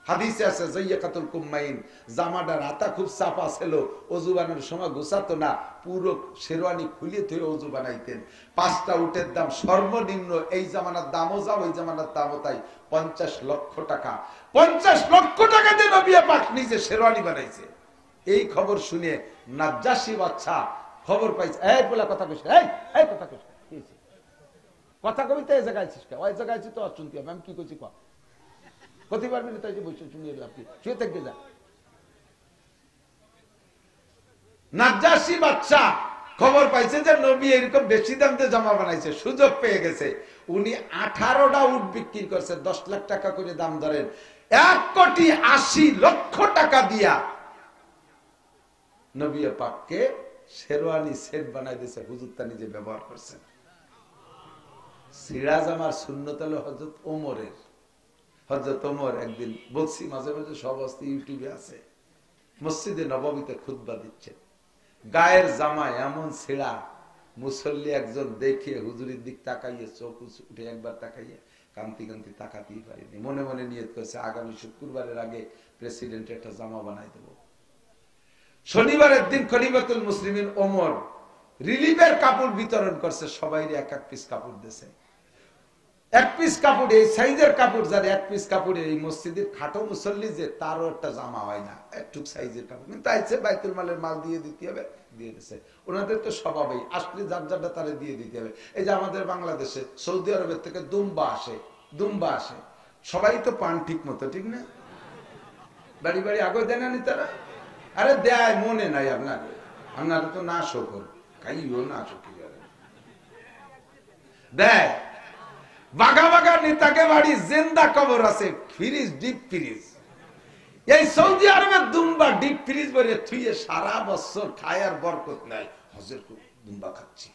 হাদিসে আছে যায়কাতুল কুম্মাইন, জামাটার হাতা খুব চাপা ছিল, ওযু বানানোর সময় গোছাতো না, পুরো শেরওয়ানি খুলে ধুয়ে ওযু বানাইতেন। 5টা উটের দাম সর্বনিম্ন, এই জামানার দামও যা ওই জামানার দামও তাই, 50 লক্ষ টাকা। 50 লক্ষ টাকা দিয়ে নবী পাক নিজে শেরওয়ানি বানাইছে। এই খবর শুনে নাজ্জাশী বাদশা খবর পাইছে, এই বলা কথা কইছ, এই কথা কইছ, কথা কবিতে এই জায়গায় আছিস, ওই জায়গায় আছি তো শুনতে হবে, আমি কি কইছি কর, কতি পারবি না, তাই যে বসে শুনিয়ে আপনি শুয়ে থাকবে যা। নাজ্জাশী বাদশা খবর পাইছে যে নবী এরকম বেশি দাম দিয়ে জামা বানাইছে, সুযোগ পেয়ে গেছে। উনি 18টা উট বিক্রি করছে, 10 লাখ টাকা করে দাম ধরেন, 1,80,00,000 টাকা দিয়া নবী পাককে শেরওয়ানি সেট বানাই দিয়েছে, হুজুর তা নিজে ব্যবহার করছেন। সিরা জামার সুন্নত হলো হযরত ওমরের। হযরত ওমর একদিন, বলছি মাঝে মাঝে সব অস্তি ইউটিউবে আছে, মসজিদে নববীতে খুতবা দিচ্ছেন, গায়ের জামা এমন ছেঁড়া, মুসল্লি একজন দেখে হুজুরের দিক তাকাইয়ে, চোখ উঠে একবার তাকাইয়ে কান্তি কান্তি তাকাতেই পারিনি, মনে মনে নিয়ত করছে আগামী শুক্রবারের আগে প্রেসিডেন্টের একটা জামা বানাই দেব। শনিবারের দিন খলিফাতুল মুসলিমিন ওমর রিলিফের কাপড় বিতরণ করছে, সবাই এক এক পিস কাপড় দিয়েছে। এক পিস কাপড়, এই সাইজের কাপড়, যার এক পিস কাপড়ে এই মসজিদের খাটো মুসল্লি যে তারও একটা জামা হয় না, একটু সাইজের কাপড়, কিন্তু আইছে বাইতুল মালের মাল দিয়ে দিতে হবে, দিয়ে দিছে। ওনাদের তো স্বভাবেই আসলে যার যারটা তারে দিয়ে দিতে হবে। এই যে আমাদের বাংলাদেশে সৌদি আরবের থেকে দুম্বা আসে, সবাই তো পান ঠিক মতো, ঠিক না? বাড়ি বাড়ি আগে দেয় না তারা? আরে দেয়, মনে নাই আপনারা তো না শোকর খাইও না চোখে দেয়। বাঘা বাঘা নেতাকে বাড়ি জেন্দা কবর আছে, ফ্রিজ, ডিপ ফ্রিজ। এই সৌদি আরবের দুম্বা ডিপ ফ্রিজ ভরে থুয়ে সারা বছর খায় আর বরকত নাই। হজের দুম্বা খাচ্ছি।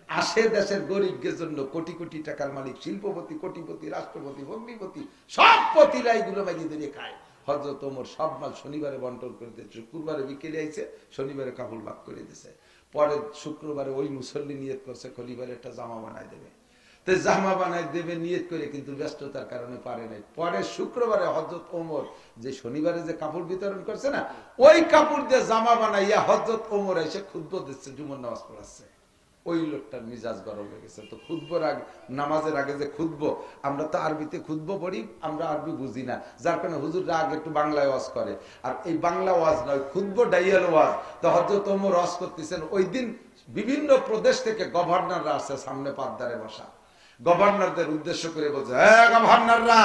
আসে দেশের গরিবদের জন্য কোটি কোটি টাকার মালিক, শিল্পপতি, কোটিপতি, রাষ্ট্রপতি, ভগ্নিপতি, সব পতিরা এইগুলো মাইয়ে খায়। হযরত ওমর সব মাল শনিবারে বন্টন করে দিয়েছে, শুক্রবারে বিকেলে আইছে, শনিবারে কাপড় ভাগ করে দিয়েছে। পরে শুক্রবারে ওই মুসল্লি নিয়ত করছে খলিফার একটা জামা বানাই দেবে। তো জামা বানাই দেবে নিয়ত করে, কিন্তু ব্যস্ততার কারণে পারে নাই। পরে শুক্রবারে হযরত ওমর যে শনিবারে যে কাপড় বিতরণ করছে না, ওই কাপড় দিয়ে জামা বানাইয়া হযরত ওমর এসে খুতবা দিচ্ছে, জুমার নামাজ পড়াচ্ছে। ওই লোকটার মিজাজ গরম হয়ে গেছে। তো খুতবার আগে, নামাজের আগে যে খুতবো, আমরা তো আরবিতে খুতবো পড়ি, আমরা আরবি বুঝি না, যার কারণে হুজুররা আগে একটু বাংলায় ওয়াজ করে। আর এই বাংলা ওয়াজ নয়, খুতবো ডাইয়াল ওয়াজ। তো হযরত ওমর ওয়াজ করতেছেন। ওই দিন বিভিন্ন প্রদেশ থেকে গভর্নররা আছে সামনে পাদ্দারে বসা। গভর্নরদের উদ্দেশ্য করে বলছে, হ্যাঁ গভর্নররা,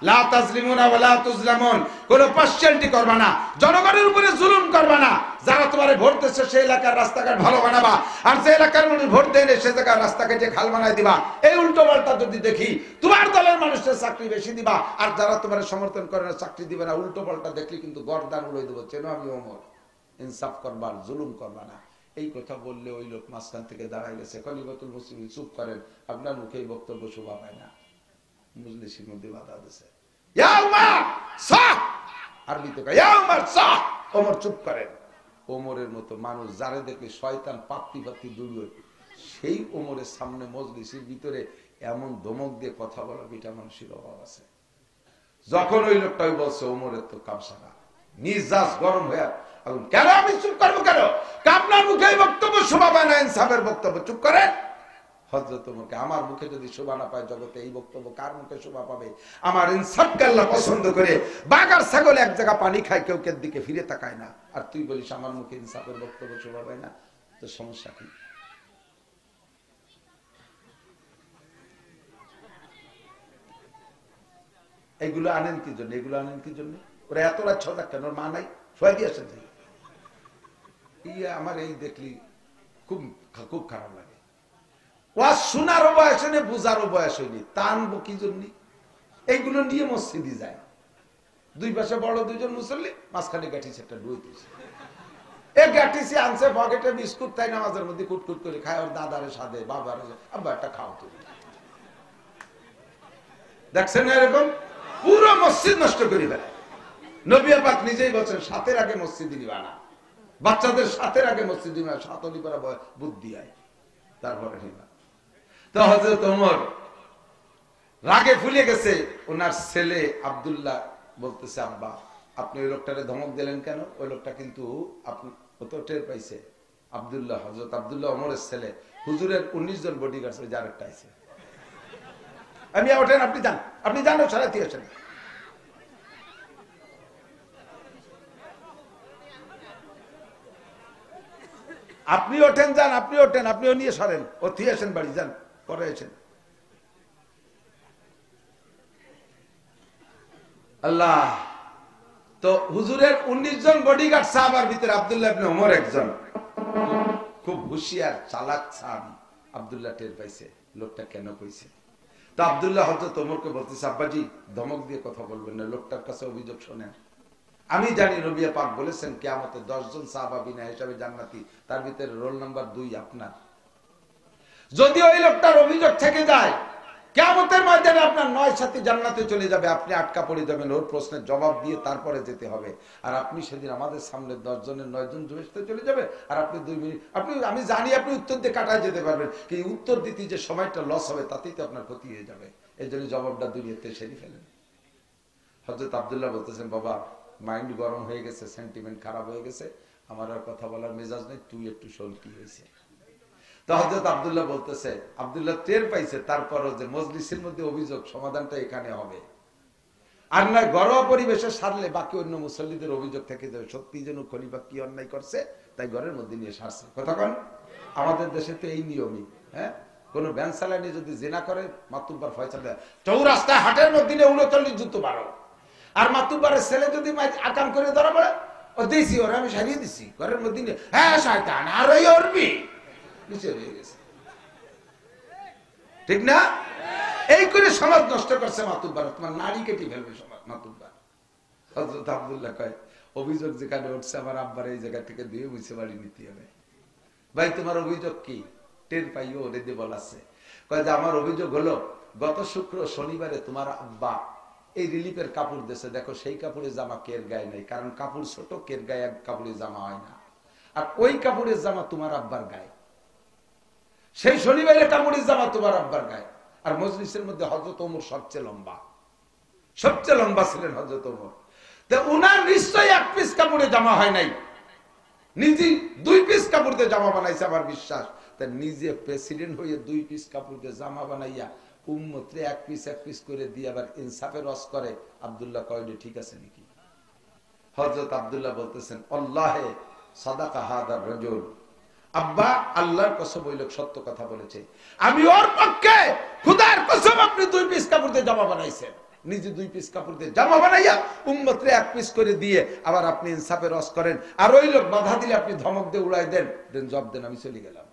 লা তাজলিমুনা ওয়া লা তুজলামুন, কোনো পার্সিয়ালিটি করবা না, জনগণের উপরে জুলুম করবা না। যারা তোমারে ভোট দিচ্ছে সেই এলাকার রাস্তাঘাট ভালো বানাবা, আর যে এলাকার মানুষ ভোট দেয় না সে জায়গার রাস্তা কেটে খাল বানাই দিবা। এই উল্টো পাল্টা যদি দেখি, তোমার দলের মানুষের চাকরি বেশি দিবা, আর যারা তোমার সমর্থন করে না চাকরি দিবে না। উল্টো পাল্টা দেখলি কিন্তু গর্দান উড়াই দেবো। চেনো আমি ওমর, ইনসাফ করবা, জুলুম করবা না। এই কথা বললে ওই লোক মাঝখান থেকে দাঁড়াই গেছে। খলিফাতুল মুসলিমিন চুপ করেন, আপনার মুখে এই বক্তব্য শোভা পায় না। মজলিসের মধ্যে বাধা দিছে, ইয়া উমর সাহ, আরবিতে কয় ইয়া উমর সাহ। ওমর চুপ করেন। ওমরের মতো মানুষ যারে দেখে শয়তান পাত্তি পাত্তি দৌড়ে, সেই ওমরের সামনে মজলিসের ভিতরে এমন ধমক দিয়ে কথা বলা বিটা মানুষের অভাব আছে। যখন ওই লোকটাই বলছে, ওমরের তো কামসারা মিজাজ গরম হয়ে, কেন আমি চুপ করবো? কেন আপনার মুখে বক্তব্য শোভা পায় না? ইনসাফের বক্তব্য, চুপ করেন। হযরত ওমরকে, আমার মুখে যদি শোভা না পায় জগতে, এই বক্তব্য কার মুখে শোভা পাবে? আমার ইনসাফকে আল্লাহ পছন্দ করে। বাগার ছাগল এক জায়গা পানি খায়, কেউ কের দিকে ফিরে তাকায় না। আর তুই বলিস আমার মুখে ইনসাফের বক্তব্য শোভা পায় না? তো সমস্যা কি? এইগুলো আনেন কি জন্য? এগুলো আনেন কি জন্য? ওরা এত রাত ছটা কেন? মা নাই, শোয়া দিয়েছেন। আমার এই দেখলি খুব খুব খারাপ লাগে। ওয়াজ শোনারও বয়স হয়নি, বুঝারও বয়স হয়নি, টানবো কি জন্য? এইগুলো নিয়ে মসজিদে যায়। দুই পাশে বড় দুইজন মুসল্লি, মাঝখানে গাঠিছে একটা ডুই দিছে। এ গাঠিছে আনছে পকেটে বিস্কুট, তাই নামাজের মধ্যে কুটকুট করে খায়। ওর দাদারে সাথে বাবারে, আব্বা একটা খাও তুমি। দেখছেন এরকম পুরো মসজিদ নষ্ট করে ফেলে। নবী পাক নিজেই বলছেন, সাতের আগে মসজিদ নিবা না, বাচ্চাদের সাতের আগে মসজিদ নিবা, সাতলি করা বুদ্ধি হয়, তারপরে নিবা। তো হযরত ওমর রাগে ফুলে গেছে। ওনার ছেলে আব্দুল্লাহ বলতেছে, আব্বা আপনি ওই লোকটারে ধমক দিলেন কেন? ওই লোকটা কিন্তু আপনি তো টের পাইছে। আব্দুল্লাহ, হযরত আব্দুল্লাহ ওমরের ছেলে, হুজুরের 19 জন বডিগার্ড, ওই যার একটা আছে। আমি ওঠেন, আপনি যান, আপনি জানো সারাতি আসেন। আপনি ওঠেন, যান, আপনি ওঠেন, আপনিও নিয়ে সরেন, ও থিয়ে আসেন বাড়ি, যান, পরে আসেন। আল্লাহ। তো হুজুরের 19 জন বডিগার্ড সাহাবার ভিতরে আব্দুল্লাহ ইবনে ওমর একজন। খুব হুঁশিয়ার চালাক সাহাবী। আব্দুল্লাহ টের পাইছে লোকটা কেন কইছে। তো আব্দুল্লাহ হযরত ওমরকে বলতেছে, আব্বাজি ধমক দিয়ে কথা বলবেন না, লোকটার কাছে অভিযোগ শোনেন। আমি জানি নবী পাক বলেছেন কিয়ামতে 10 জন সাহাবা বিনা হিসাবে জান্নাতি, তার ভিতরে রোল নাম্বার 2 আপনার। যদি ওই লোকটার অভিযোগ থেকে যায়, কিয়ামতের ময়দানে আপনার 9 সাথী জান্নাতে চলে যাবে, আপনি আটকা পড়ে যাবেন, ওর প্রশ্নের জবাব দিয়ে তারপরে যেতে হবে। আর আপনি সেদিন আমাদের সামনে 10 জনের 9 জন জুয়েসতে চলে যাবে, আর আপনি 2 মিনিট, আপনি, আমি জানি আপনি উত্তর দিয়ে কাটায় যেতে পারবেন, কিন্তু উত্তর দিতে যে সময়টা লস হবে তাতেই তো আপনার ক্ষতি হয়ে যাবে। এই জন্য জবাবটা দুনিয়াতে সেরে ফেলেন। হযরত আব্দুল্লাহ বলতেছেন, বাবা মাইন্ড গরম হয়ে গেছে, সেন্টিমেন্ট খারাপ হয়ে গেছে, আমার আর কথা বলার মেজাজ নেই, তুই একটু শোন কি হয়েছে। তো হযরত আব্দুল্লাহ বলতেছে, আব্দুল্লাহ টের পাইছে তারপরও যে মজলিসের মধ্যে অভিযোগ সমাধানটা এখানে হবে, আর না ঘরোয়া পরিবেশে সারলে বাকি অন্য মুসল্লিদের অভিযোগ থেকে যাবে, সত্যি যেন খলিফা কি অন্যায় করছে তাই ঘরের মধ্যে নিয়ে সারছে। কথা কন, আমাদের দেশে তো এই নিয়মই। হ্যাঁ, কোন ভ্যান চালানি যদি জিনা করে মাতুব্বার ফয়সালা দেয়, চৌরাস্তায় হাটের মধ্যে 39 জুতো বাড়ো, আর মাতুব্বারের ছেলে যদি আকাম করে ধরা পড়ে, ও দিয়েছি ওরা, আমি সারিয়ে দিছি ঘরের মধ্যে নিয়ে, হ্যাঁ শয়তান আর ওই অরবি নিচে হয়ে গেছে, ঠিক না? এই করে সমাজ নষ্ট করছে মাতুব্বার, তোমার নারী কেটে ফেলবে সমাজ মাতুব্বার। হযরত আব্দুল্লাহ কয়, অভিযোগ যেখানে উঠছে আমার আব্বার এই জায়গা থেকে দিয়ে বুঝে বাড়ি নিতে হবে। ভাই তোমার অভিযোগ কি? টের পাইও ওরে দিয়ে বলাচ্ছে, কয় যে আমার অভিযোগ হলো গত শনিবারে তোমার আব্বা এই রিলিফের কাপড় দেশে, দেখো সেই কাপড়ের জামা কের গায়ে নেই, কারণ কাপড় ছোট, কের গায়ে এক কাপড়ের জামা হয় না, আর ওই কাপড়ের জামা তোমার আব্বার গায়ে, সেই শনিবারের কাপড়ের জামা তোমার আব্বার গায়ে। আর মজলিসের মধ্যে হযরত ওমর সবচেয়ে লম্বা ছিলেন হযরত ওমর, তো উনার নিশ্চয়ই 1 পিস কাপড়ে জামা হয় নাই, নিজে 2 পিস কাপড় দিয়ে জামা বানাইছে আমার বিশ্বাস। তা নিজে প্রেসিডেন্ট হয়ে 2 পিস কাপড় দিয়ে জামা বানাইয়া উম্মতরে 1 পিস করে দিয়ে আবার ইনসাফের রস করে। আব্দুল্লাহ কয়ডে ঠিক আছে নাকি? হযরত আব্দুল্লাহ বলতেছেন, আল্লাহে সাদাকা হাদার রাজুল, আব্বা আল্লাহর কসম ওই লোক সত্য কথা বলেছে, আমি ওর পক্ষে খোদার কসম আপনি 2 পিস কাপড় দিয়ে জামা বানাইছেন, নিজে 2 পিস কাপড় দিয়ে জামা বানাইয়া উম্মতরে 1 পিস করে দিয়ে আবার আপনি ইনসাফের রস করেন, আর ওই লোক বাধা দিলে আপনি ধমক দিয়ে উড়াই দেন, জব দেন, আমি চলে গেলাম।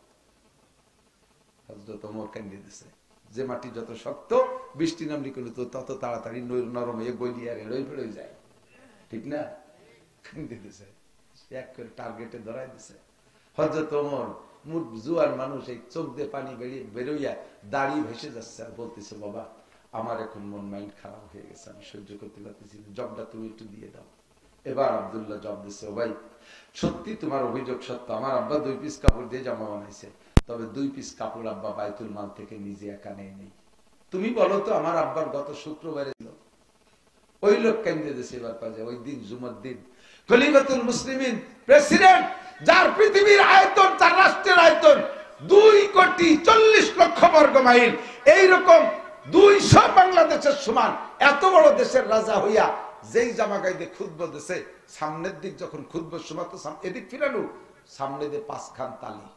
হযরত ওমর কান্দি দিছে, যে মাটি যত শক্ত বৃষ্টি নামলি করলে তো তত তাড়াতাড়ি নরম হয়ে গলিয়ে আর এড়ই ফেড়ে যায়, ঠিক না? কান্দি দিছে, এক করে টার্গেটে ধরাই দিছে। হযরত ওমর জুয়ার মানুষ, এই চোখ দিয়ে পানি বেরোইয়া দাড়ি ভেসে যাচ্ছে, আর বলতেছে, বাবা আমার এখন মন মাইন্ড খারাপ হয়ে গেছে, আমি সহ্য করতে পারতেছি না, জবটা তুমি একটু দিয়ে দাও। এবার আব্দুল্লাহ জব দিচ্ছে, ও ভাই সত্যি তোমার অভিযোগ সত্য, আমার আব্বা 2 পিস কাপড় দিয়ে জামা বানাইছে, তবে 2 পিস কাপড় আব্বা বাইতুল মাল থেকে নিজে একা নেই নেই। তুমি বলো তো আমার আব্বার গত শুক্রবারে ছিল, ওই লোক কেন্দ্রে দেশে এবার পাওয়া, ওই দিন জুমার দিন খলিফাতুল মুসলিমিন প্রেসিডেন্ট, যার পৃথিবীর আয়তন, তার রাষ্ট্রের আয়তন 2,40,00,000 বর্গ মাইল, এইরকম 200 বাংলাদেশের সমান এত বড় দেশের রাজা হইয়া যেই জামা গাইতে খুতবা দেশে, সামনের দিক যখন খুতবার সময় তো এদিক ফিরানো, সামনে দিয়ে 5 খান তালি,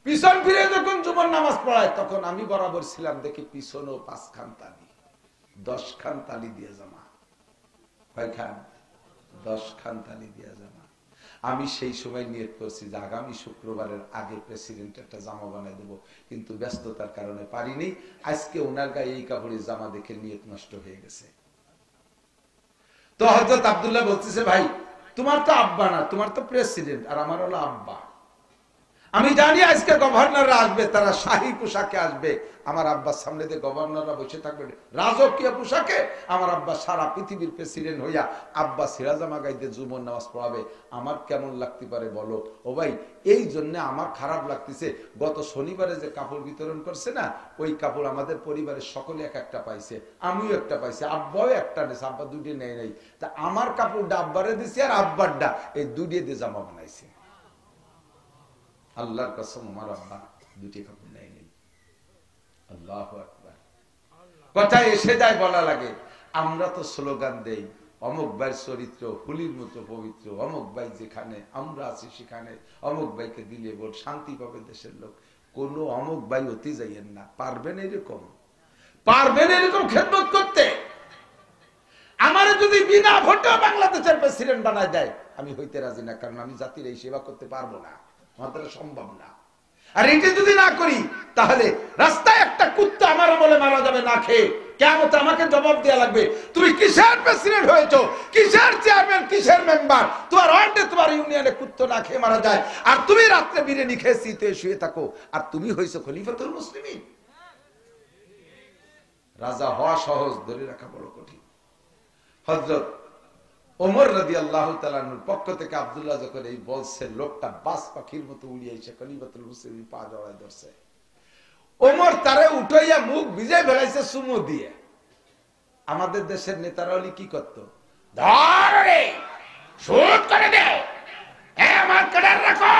পিছন ফিরে যখন জুমার নামাজ পড়ায় তখন আমি বরাবর ছিলাম, দেখি পিছনেও 5 খান তালি, 10 খান তালি দিয়ে জামা, কয় খান? 10 খান তালি দিয়ে জামা। আমি সেই সময় নিয়ত করছি যে আগামী শুক্রবারের আগে প্রেসিডেন্ট একটা জামা বানাই দেবো, কিন্তু ব্যস্ততার কারণে পারিনি। আজকে ওনার গায়ে এই কাপড়ের জামা দেখে নিয়ত নষ্ট হয়ে গেছে। তো হযরত আব্দুল্লাহ বলতেছে, ভাই তোমার তো আব্বা না, তোমার তো প্রেসিডেন্ট, আর আমার হলো আব্বা। আমি জানি আজকে গভর্নররা আসবে, তারা শাহী পোশাকে আসবে, আমার আব্বার সামনে দিয়ে গভর্নররা বসে থাকবে রাজকীয় পোশাকে, আমার আব্বা সারা পৃথিবীর প্রেসিডেন্ট হইয়া আব্বা সিরাজামা গাইতে জুমার নামাজ পড়াবে, আমার কেমন লাগতে পারে বলো? ও ভাই এই জন্য আমার খারাপ লাগতেছে, গত শনিবারে যে কাপড় বিতরণ করছে না, ওই কাপড় আমাদের পরিবারের সকলে এক একটা পাইছে, আমিও একটা পাইছি, আব্বাও একটা নেছে, আব্বা 2টি নেয় নাই, তা আমার কাপড়টা আব্বারে দিছি আর আব্বারটা এই 2টি দিয়ে জামা বানাইছে। আল্লাহর কসম আমার আব্বা 2টি কাপড় নেয় নেই। আল্লাহু আকবার। কথা এসে যায় বলা লাগে, আমরা তো স্লোগান দেই, অমুক ভাইয়ের চরিত্র হুলির মতো পবিত্র, অমুক ভাই যেখানে আমরা আছি সেখানে অমুক ভাইকে দিলে ভোট শান্তি পাবে দেশের লোক। কোন অমুক ভাই অতি যাইয়েন না, পারবেন এরকম খেদমত করতে? আমার যদি বিনা ভোটে বাংলাদেশের প্রেসিডেন্ট বানায় দেয় আমি হইতে রাজি না, কারণ আমি জাতির এই সেবা করতে পারবো না, আমাদের সম্ভব না। আর এটা যদি না করি তাহলে রাস্তায় একটা কুত্তা আমার আমলে মারা যাবে না খেয়ে, কিয়ামত আমাকে জবাব দেয়া লাগবে, তুমি কিসের প্রেসিডেন্ট হয়েছো, কিসের চেয়ারম্যান, কিসের মেম্বার, তোমার ওয়ার্ডে তোমার ইউনিয়নে কুত্তা না খেয়ে মারা যায়, আর তুমি রাত্রে বিরিয়ানি খেয়ে শীতে শুয়ে থাকো, আর তুমি হইছো খলিফাতুল মুসলিমিন। রাজা হওয়া সহজ, ধরে রাখা বড় কঠিন। হযরত ওমর রাদিয়াল্লাহু তাআলা আনহুর পক্ষ থেকে আব্দুল্লাহ যখন এই বলছে, লোকটা বাস পাখির মতো উড়িয়ে এসে খলিফাতুল মুসলিমিন পা জড়ায় ধরছে। ওমর তারে উঠাইয়া মুখ ভিজে ফেলাইছে চুমু দিয়ে। আমাদের দেশের নেতারা হলে কি করতো? ধরে শুট করে দে, আমার কাটার রাখো,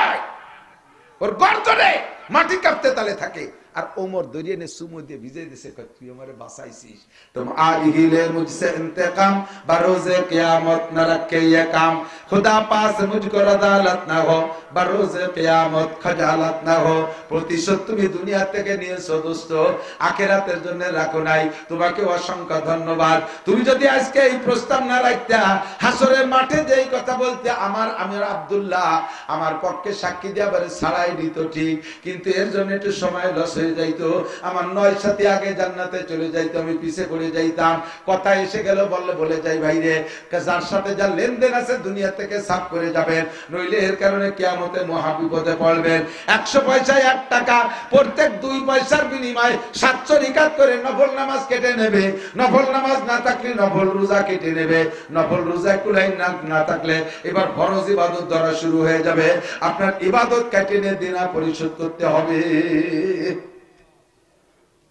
ওর গর্দনে মাটি কাঁপতে তালে থাকে। আর ওমর দরিয়ে নে সুমু দিয়ে ভিজাই দিছে, তুই আমারে বাঁচাইছিস, তুম আহিলে মুঝসে ইন্তেকাম, বারোজে কিয়ামত না রাখে ये काम, खुदा पास मुझको अदालत ना हो, বারোজে কিয়ামত খজালত না हो। প্রতিশোধ তুমি দুনিয়া থেকে নিয়েছো দোস্ত, আখিরাতের জন্য রাখো নাই। তোমাকে অসংখ্য ধন্যবাদ। তুমি যদি আজকে এই প্রস্তাব না রাখতা, হাসরের মাঠে যেই কথা বলতে আমার আব্দুল্লাহ আমার পক্ষে সাক্ষী দিয়ে আবার ছাড়াই দিত ঠিক, কিন্তু এর জন্য একটু সময় লস হয়ে যাইতো। আমার 9 সাথী আগে জান্নাতে চলে যাইতো, আমি পিছে পড়ে যাইতাম। কথা এসে গেল বললে বলে যাই ভাইরে, যার সাথে যা লেনদেন আছে দুনিয়া থেকে সাফ করে যাবেন, নইলে এর কারণে কিয়ামতে মহা বিপদে পড়বেন। 100 পয়সায় 1 টাকা, প্রত্যেক 2 পয়সার বিনিময়ে 700 রিকাত করে নফল নামাজ কেটে নেবে। নফল নামাজ না থাকলে নফল রোজা কেটে নেবে। নফল রোজা কুলাই না থাকলে এবার ফরজ ইবাদত ধরা শুরু হয়ে যাবে। আপনার ইবাদত কেটে নিয়ে দিনা পরিশোধ করতে হবে।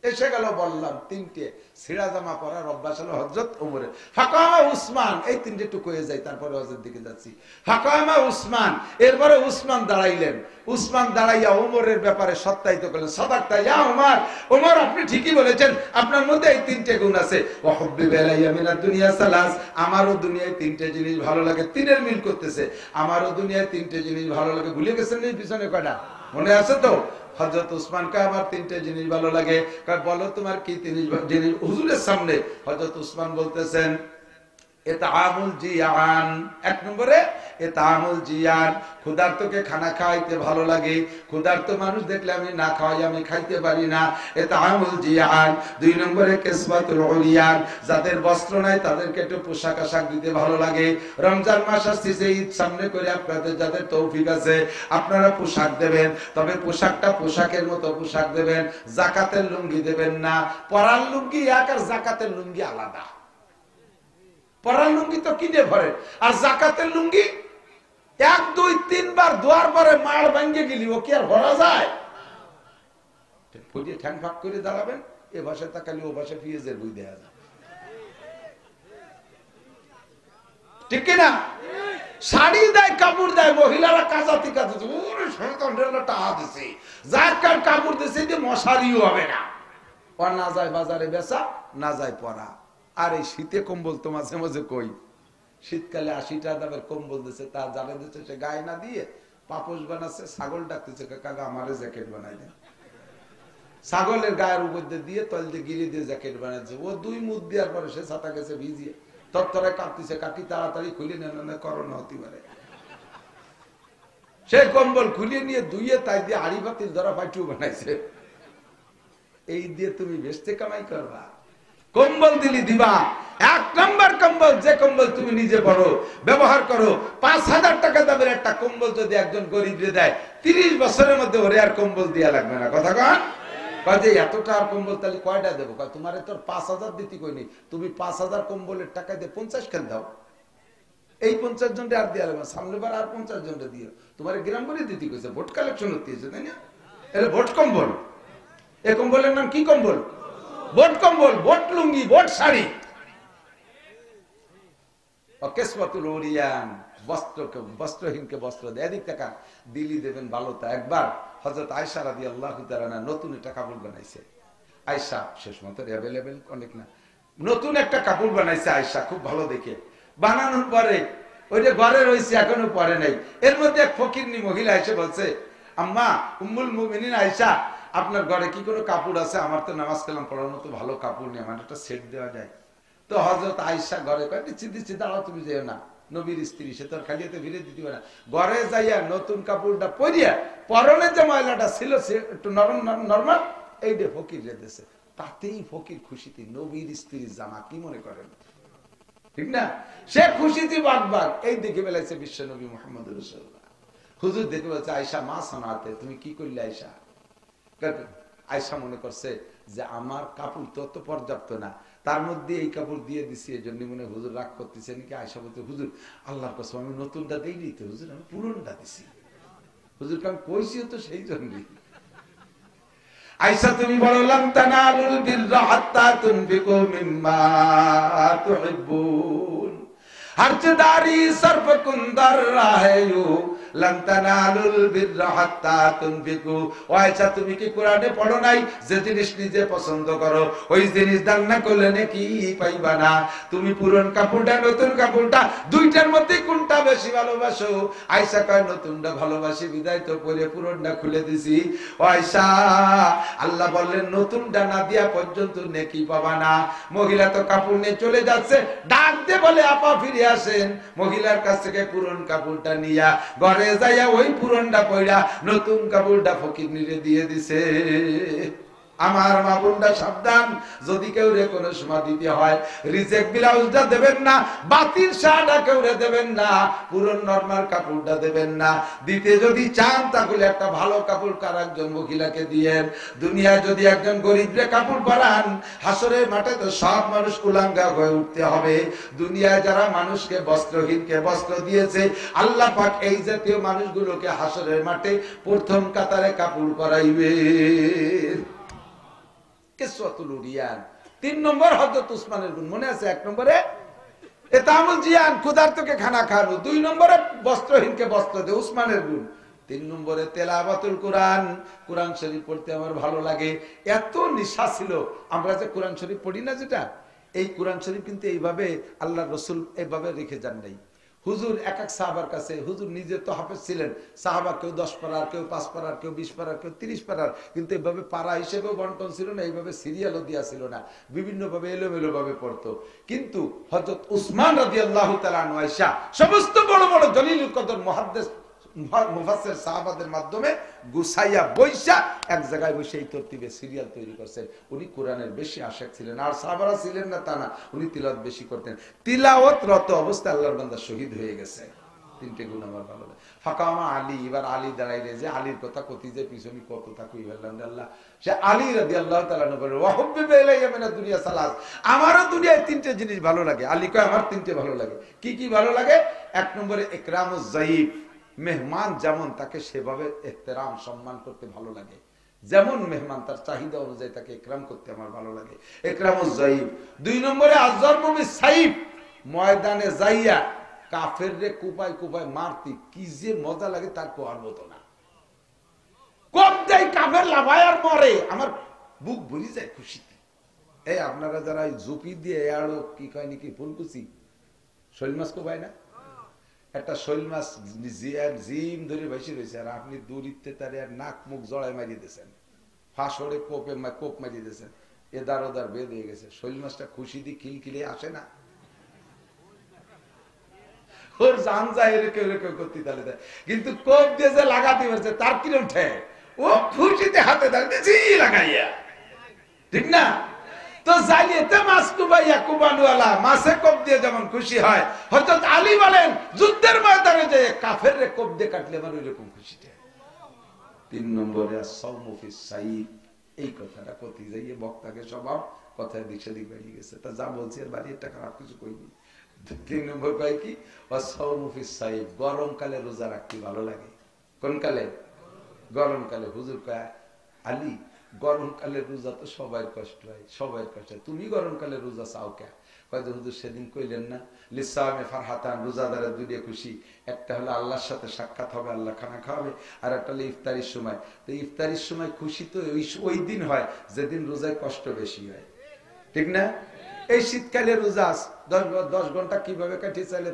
এসে গেল বললাম 3টে ছিড়া জামা পরার অভ্যাস হলো হযরত ওমরের। ফাকামা উসমান, এই 3টে টুকু হয়ে যায়, তারপরে হযরত দিকে যাচ্ছি। ফাকামা উসমান, এরপরে উসমান দাঁড়াইলেন। উসমান দাঁড়াইয়া ওমরের ব্যাপারে সত্যায়িত করলেন, সাদাকতা ইয়া ওমর, ওমর আপনি ঠিকই বলেছেন, আপনার মধ্যে এই 3টে গুণ আছে। ওয়া হুব্বিবা ইলাইয়া মিনাদ দুনিয়া সালাস, আমারও দুনিয়ায় 3টে জিনিস ভালো লাগে। 3-এর মিল করতেছে, আমারও দুনিয়ায় 3টে জিনিস ভালো লাগে। ভুলে গেছেন এই পিছনে কয়টা? মনে আছে তো? হযরত উসমান কে আমার 3টে জিনিস ভালো লাগে। বলো তোমার কি জিনিস? হুজুরের সামনে হযরত উসমান বলতেছেন, ইতআমুল জিয়ান, 1 নম্বরে ইতআমুল জিয়ান, ক্ষুধার্তকে খানা খাওয়াইতে ভালো লাগে। ক্ষুধার্ত মানুষ দেখলে আমি না খাওয়াই, আমি খাইতে পারি না। ইতআমুল জিয়ান। 2 নম্বরে কিসওয়াতুল উরিয়ান, যাদের বস্ত্র নাই তাদেরকে একটু পোশাক আশাক দিতে ভালো লাগে। রমজান মাস আসছে, ঈদ সামনে করে আপনাদের যাদের তৌফিক আছে আপনারা পোশাক দেবেন, তবে পোশাকটা পোশাকের মতো পোশাক দেবেন। যাকাতের লুঙ্গি দেবেন না। পরার লুঙ্গি এক আর যাকাতের লুঙ্গি আলাদা। পরার লুঙ্গি তো কিনে ভরে, আর যাকাতের লুঙ্গি 1 2 3 বার দোয়ার পরে মার ভাঙ্গে গেলি ও কি আর ভরা যায়? ফুটিয়ে ঠ্যাং ফাঁক করে দাঁড়াবেন, এ ভাষায় তাকালে ও ভাষায় পিএজের বই দেয়া যায়, ঠিক কিনা? শাড়ি দেয়, কাপড় দেয়, মহিলারা কাজাতি কাজাতি, ওরে শয়তানটা দিছে, যার কাপড় দিছে যে মশারিও হবে না। আর না যায় বাজারে বেচা, না যায় পরা। আর এই শীতে কম্বল তো মাঝে মাঝে কই, শীতকালে 80 টাকা দামের কম্বল দিচ্ছে, তা জানে দিচ্ছে সে গায়ে না দিয়ে পাপোশ বানাচ্ছে, ছাগল ডাকতেছে, কাকা আমারে জ্যাকেট বানাই দেন। ছাগলের গায়ের উপর দিয়ে তল দিয়ে গিরে দিয়ে জ্যাকেট বানাচ্ছে। ও 2 মুখ দেওয়ার পরে সে ছাতা গেছে ভিজিয়ে, তরতরে কাঁপতেছে, কাকি তাড়াতাড়ি খুলে নেন, না করোনা হতে পারে। সে কম্বল খুলিয়ে নিয়ে ধুইয়ে তাই দিয়ে আড়ি বাতিল ধরা পাইটিও বানাইছে। এই দিয়ে তুমি বেচতে কামাই করবা? কম্বল দিলি দিবা 1 নম্বর কম্বল, যে কম্বল তুমি নিজে পরো, ব্যবহার করো। 5000 টাকা দামের একটা কম্বল যদি একজন গরিবরে দেয়, 30 বছরের মধ্যে ওরে আর কম্বল দিয়া লাগবে না। কথা কন? যে এতটা আর কম্বল তাহলে কয়টা দেবো? তোমার তোর 5000 দিতে কইনি, তুমি 5000 কম্বলের টাকা দিয়ে 50 খান দাও। এই 50 জনটা আর দিয়া লাগবে, সামনে বার আর 50 জনটা দিও। তোমার গ্রাম করে দিতে কইছে, ভোট কালেকশন হতেছে, তাই না? এটা ভোট কম্বল। এই কম্বলের নাম কি কম্বল? ভোট কম্বল, ভোট লুঙ্গি, ভোট শাড়ি। কিসওয়াতুল উরিয়ান, বস্ত্রহীনকে বস্ত্র দেয়। এদিক টাকা দিলি দেবেন ভালোতা। একবার হযরত আয়েশা রাদিয়াল্লাহু তাআলা নতুন একটা কাপড় বানাইছে। আয়েশা শেষ মতো অ্যাভেলেবেল অনেক না, নতুন একটা কাপড় বানাইছে আয়েশা, খুব ভালো দেখে। বানানোর পরে ওই যে ঘরে রয়েছে, এখনো পরে নাই। এর মধ্যে এক ফকিরনি মহিলা এসে বলছে, আম্মা উম্মুল মুমিনিন আয়েশা, আপনার ঘরে কি কোনো কাপড় আছে? আমার তো নামাজ কালাম পড়ার মতো ভালো কাপড় নেই, আমার একটা সেট দেওয়া যায়। তো হযরত আয়েশা ঘরে কয়, দিচ্ছি দাঁড়াও, তুমি যেও না, নবীর স্ত্রী, সে তোর খালি হাতে ভিড়ে দিতে পারে না। ঘরে যাইয়া নতুন কাপড়টা পরিয়া পরনে যে ময়লাটা ছিল সে একটু নরম নরমাল, এইটা ফকির রেখেছে। তাতেই ফকির খুশিতে, নবীর স্ত্রীর জামা, কি মনে করেন? ঠিক না? সে খুশিতে বাগবাগ। এই দেখে বেলাইছে বিশ্ব নবী মুহাম্মদুর রাসূলুল্লাহ। হুজুর দেখে বলছে, আয়েশা মা সানাতে, তুমি কি করলে আয়েশা? আয়েশা মনে করছে যে আমার কাপড় তো পর্যাপ্ত না, তার মধ্যে এই কাপড় দিয়ে দিছি, এই জন্য মনে হুজুর রাগ করতেছে নাকি। আয়েশা বলতে, হুজুর আল্লাহর কসম আমি নতুনটা দেইনি তো হুজুর, আমি পুরনটা দিছি। হুজুর কারণ কইছি তো সেই জন্যই। আয়েশা তুমি বলো লান তানালুল বিররা হাত্তা তুনফিকু মিম্মা তুহিব্বুন, হরজদারি সরফ কুন্দর রাহেয়ু লান তানালুল বিররা হাত্তা তুনফিকু। ও আয়েশা তুমি কি কোরআনে পড়ো নাই যে জিনিস নিজে পছন্দ করো ওই জিনিস দান না করলে নাকি পাইবা না। তুমি পুরন কাপড়টা নতুন কাপড়টা দুইটার মধ্যে কোনটা বেশি ভালোবাসো? আয়েশা কয় নতুনটা ভালোবাসি বিদায় তো পরে পুরনটা খুলে দিছি। ও আয়েশা আল্লাহ বললেন নতুনটা না দিয়া পর্যন্ত নেকি পাবা না। মহিলা তো কাপড় নিয়ে চলে যাচ্ছে, ডাক দিয়ে বলে আপা ফিরে আসেন। মহিলার কাছ থেকে পুরন কাপড়টা নিয়া ঘরে যাইয়া ওই পুরনটা পয়রা নতুন কাপড়টা ফকিরনিরে দিয়ে দিছে। আমার মা বোনটা সাবধান, যদি কেউ রে কোনো সময় দিতে হয় রিজেক্ট ব্লাউজটা দেবেন না, বাতিল শাড়িটা কেউ রে দেবেন না, পুরন নরমাল কাপড়টা দেবেন না। দিতে যদি চান তাহলে একটা ভালো কাপড় কার একজন মহিলাকে দিয়েন। দুনিয়ায় যদি একজন গরিবরে কাপড় পরান, হাসরের মাঠে তো সব মানুষ কুলাঙ্গা হয়ে উঠতে হবে। দুনিয়ায় যারা মানুষকে বস্ত্রহীনকে বস্ত্র দিয়েছে, আল্লাহ পাক এই জাতীয় মানুষগুলোকে হাসরের মাঠে প্রথম কাতারে কাপড় পরাইবে। 3 নম্বর হযরত উসমানের গুণ মনে আছে? 1 নম্বরে ইতামুল জিয়ান ক্ষুধার্তকে খানা খাওয়ানো, 2 নম্বরে বস্ত্রহীনকে বস্ত্র দেওয়া উসমানের গুণ, 3 নম্বরে তেলাওয়াতুল কোরআন, কোরআন শরীফ পড়তে আমার ভালো লাগে। এত নিশা ছিল। আমরা যে কোরআন শরীফ পড়ি না যেটা, এই কোরআন শরীফ কিন্তু এইভাবে আল্লাহর রাসূল এইভাবে রেখে যান নাই। হুজুর এক এক সাহাবার কাছে, হুজুর নিজে তো হাফেজ ছিলেন, সাহাবা কেউ 10 পারার, কেউ 5 পারার, কেউ 20 পারার, কেউ 30 পারার, কিন্তু এইভাবে পারা হিসেবেও বন্টন ছিল না, এইভাবে সিরিয়ালও দেওয়া ছিল না, বিভিন্ন ভাবে এলোমেলো ভাবে পড়তো। কিন্তু হযরত উসমান রাদিয়াল্লাহু তাআলা আনহু আয়েশা সমস্ত বড় বড় জলিলুল কদর মুহাদ্দিস মুফাসসির সাহাবাদের মাধ্যমে গুছাইয়া বইসা এক জায়গায় বসে এই তরতিবে সিরিয়াল তৈরি করছেন। উনি কোরআনের বেশি আশিক ছিলেন, আর সাহাবারা ছিলেন না তা না, উনি তিলাওয়াত বেশি করতেন। তিলাওয়াতরত অবস্থায় আল্লাহর বান্দা শহীদ হয়ে গেছে। 3টে গুণ আমার ভালো লাগে। ফাকামা আলী, এবার আলী দাঁড়াইলে যে আলীর কথা কতি যে পিছনে কত থাকুই আল্লাহ, সে আলী রাদিয়াল্লাহু তাআলা বলেন ওয়া হুব্বিবা ইলাইয়া মিনাদ দুনিয়া সালাস, আমারও দুনিয়ায় 3টে জিনিস ভালো লাগে। আলী কয় আমার 3টে ভালো লাগে। কি কি ভালো লাগে? 1 নম্বরে ইকরামুজ যায়ীফ, মেহমান যেমন তাকে সেভাবে ইহতেরাম সম্মান করতে ভালো লাগে, যেমন মেহমান তার চাহিদা অনুযায়ী তাকে ইকরাম করতে আমার ভালো লাগে, ইকরামুজ যায়ীফ। 2 নম্বরে আযযারবু বিসাইফ, ময়দানে যাইয়া কাফেররে কুপায় কুপায় মারতি কি যে মজা লাগে তার কোয়ার মতো না। কোপ দেয় কাফের লাভায় আর মরে, আমার বুক ভরে যায় খুশিতে। এই আপনারা যারা জুপি দিয়ে আরো কি কয় নাকি ফুলকুচি শৈল মাছ কোপায় না, একটা শৈল মাছ জিম ধরে বেশি রয়েছে, আর আপনি দূরিতে তারে আর নাক মুখ জড়ায় মারিয়ে দিয়েছেন, ফাঁসড়ে কোপ মারিয়ে দিয়েছেন, এদার ওদার বেদ হয়ে গেছে। শৈল মাছটা খুশি দিয়ে খিলখিলে আসে না, ওর জান যায় এরকম করতে দেয়, কিন্তু কোপ দিয়ে যে লাগাতে পারছে তার কিরম ঠেক, ও খুশিতে হাতে দাঁড়িয়ে লাগাইয়া, ঠিক না? তো জালিয়াতে মাছ কুবাইয়া কুবানুওয়ালা মাছে কোপ দিয়ে যেমন খুশি হয়, হযরত আলী বলেন যুদ্ধের ময়দানে যে কাফের রে কোপ দিয়ে কাটলে আমার ওইরকম খুশিটা। 3 নম্বরে আস-সাওমু ফিস সাইফ, এই কথাটা কতি যাইয়ে বক্তাকে স্বভাব কথায় দিক সেদিক বেরিয়ে গেছে। তা যা বলছি আর বাড়ি একটা খারাপ কিছু কইনি। 3 নম্বর কয় কি? আস-সাওমু ফিস সাইফ, গরমকালে রোজা রাখতে ভালো লাগে। কোন কালে? গরমকালে। হুজুর কয় আলী গরমকালে রোজা তো সবাই কষ্ট হয়, সবাই কষ্ট হয়, তুমি গরমকালে রোজা চাও কে? কয়েক হুজুর সেদিন কইলেন না লিসামে ফারহাতান, রোজাদারের 2টা খুশি, একটা হলো আল্লাহর সাথে সাক্ষাৎ হবে, আল্লাহ খানা খাওয়াবে, আর একটা হলো ইফতারির সময়। তো ইফতারির সময় খুশি তো ওই দিন হয় যেদিন রোজায় কষ্ট বেশি হয়, ঠিক না? এই শীতকালে রোজা 10 ঘন্টা কিভাবে কাটিয়ে চাইলে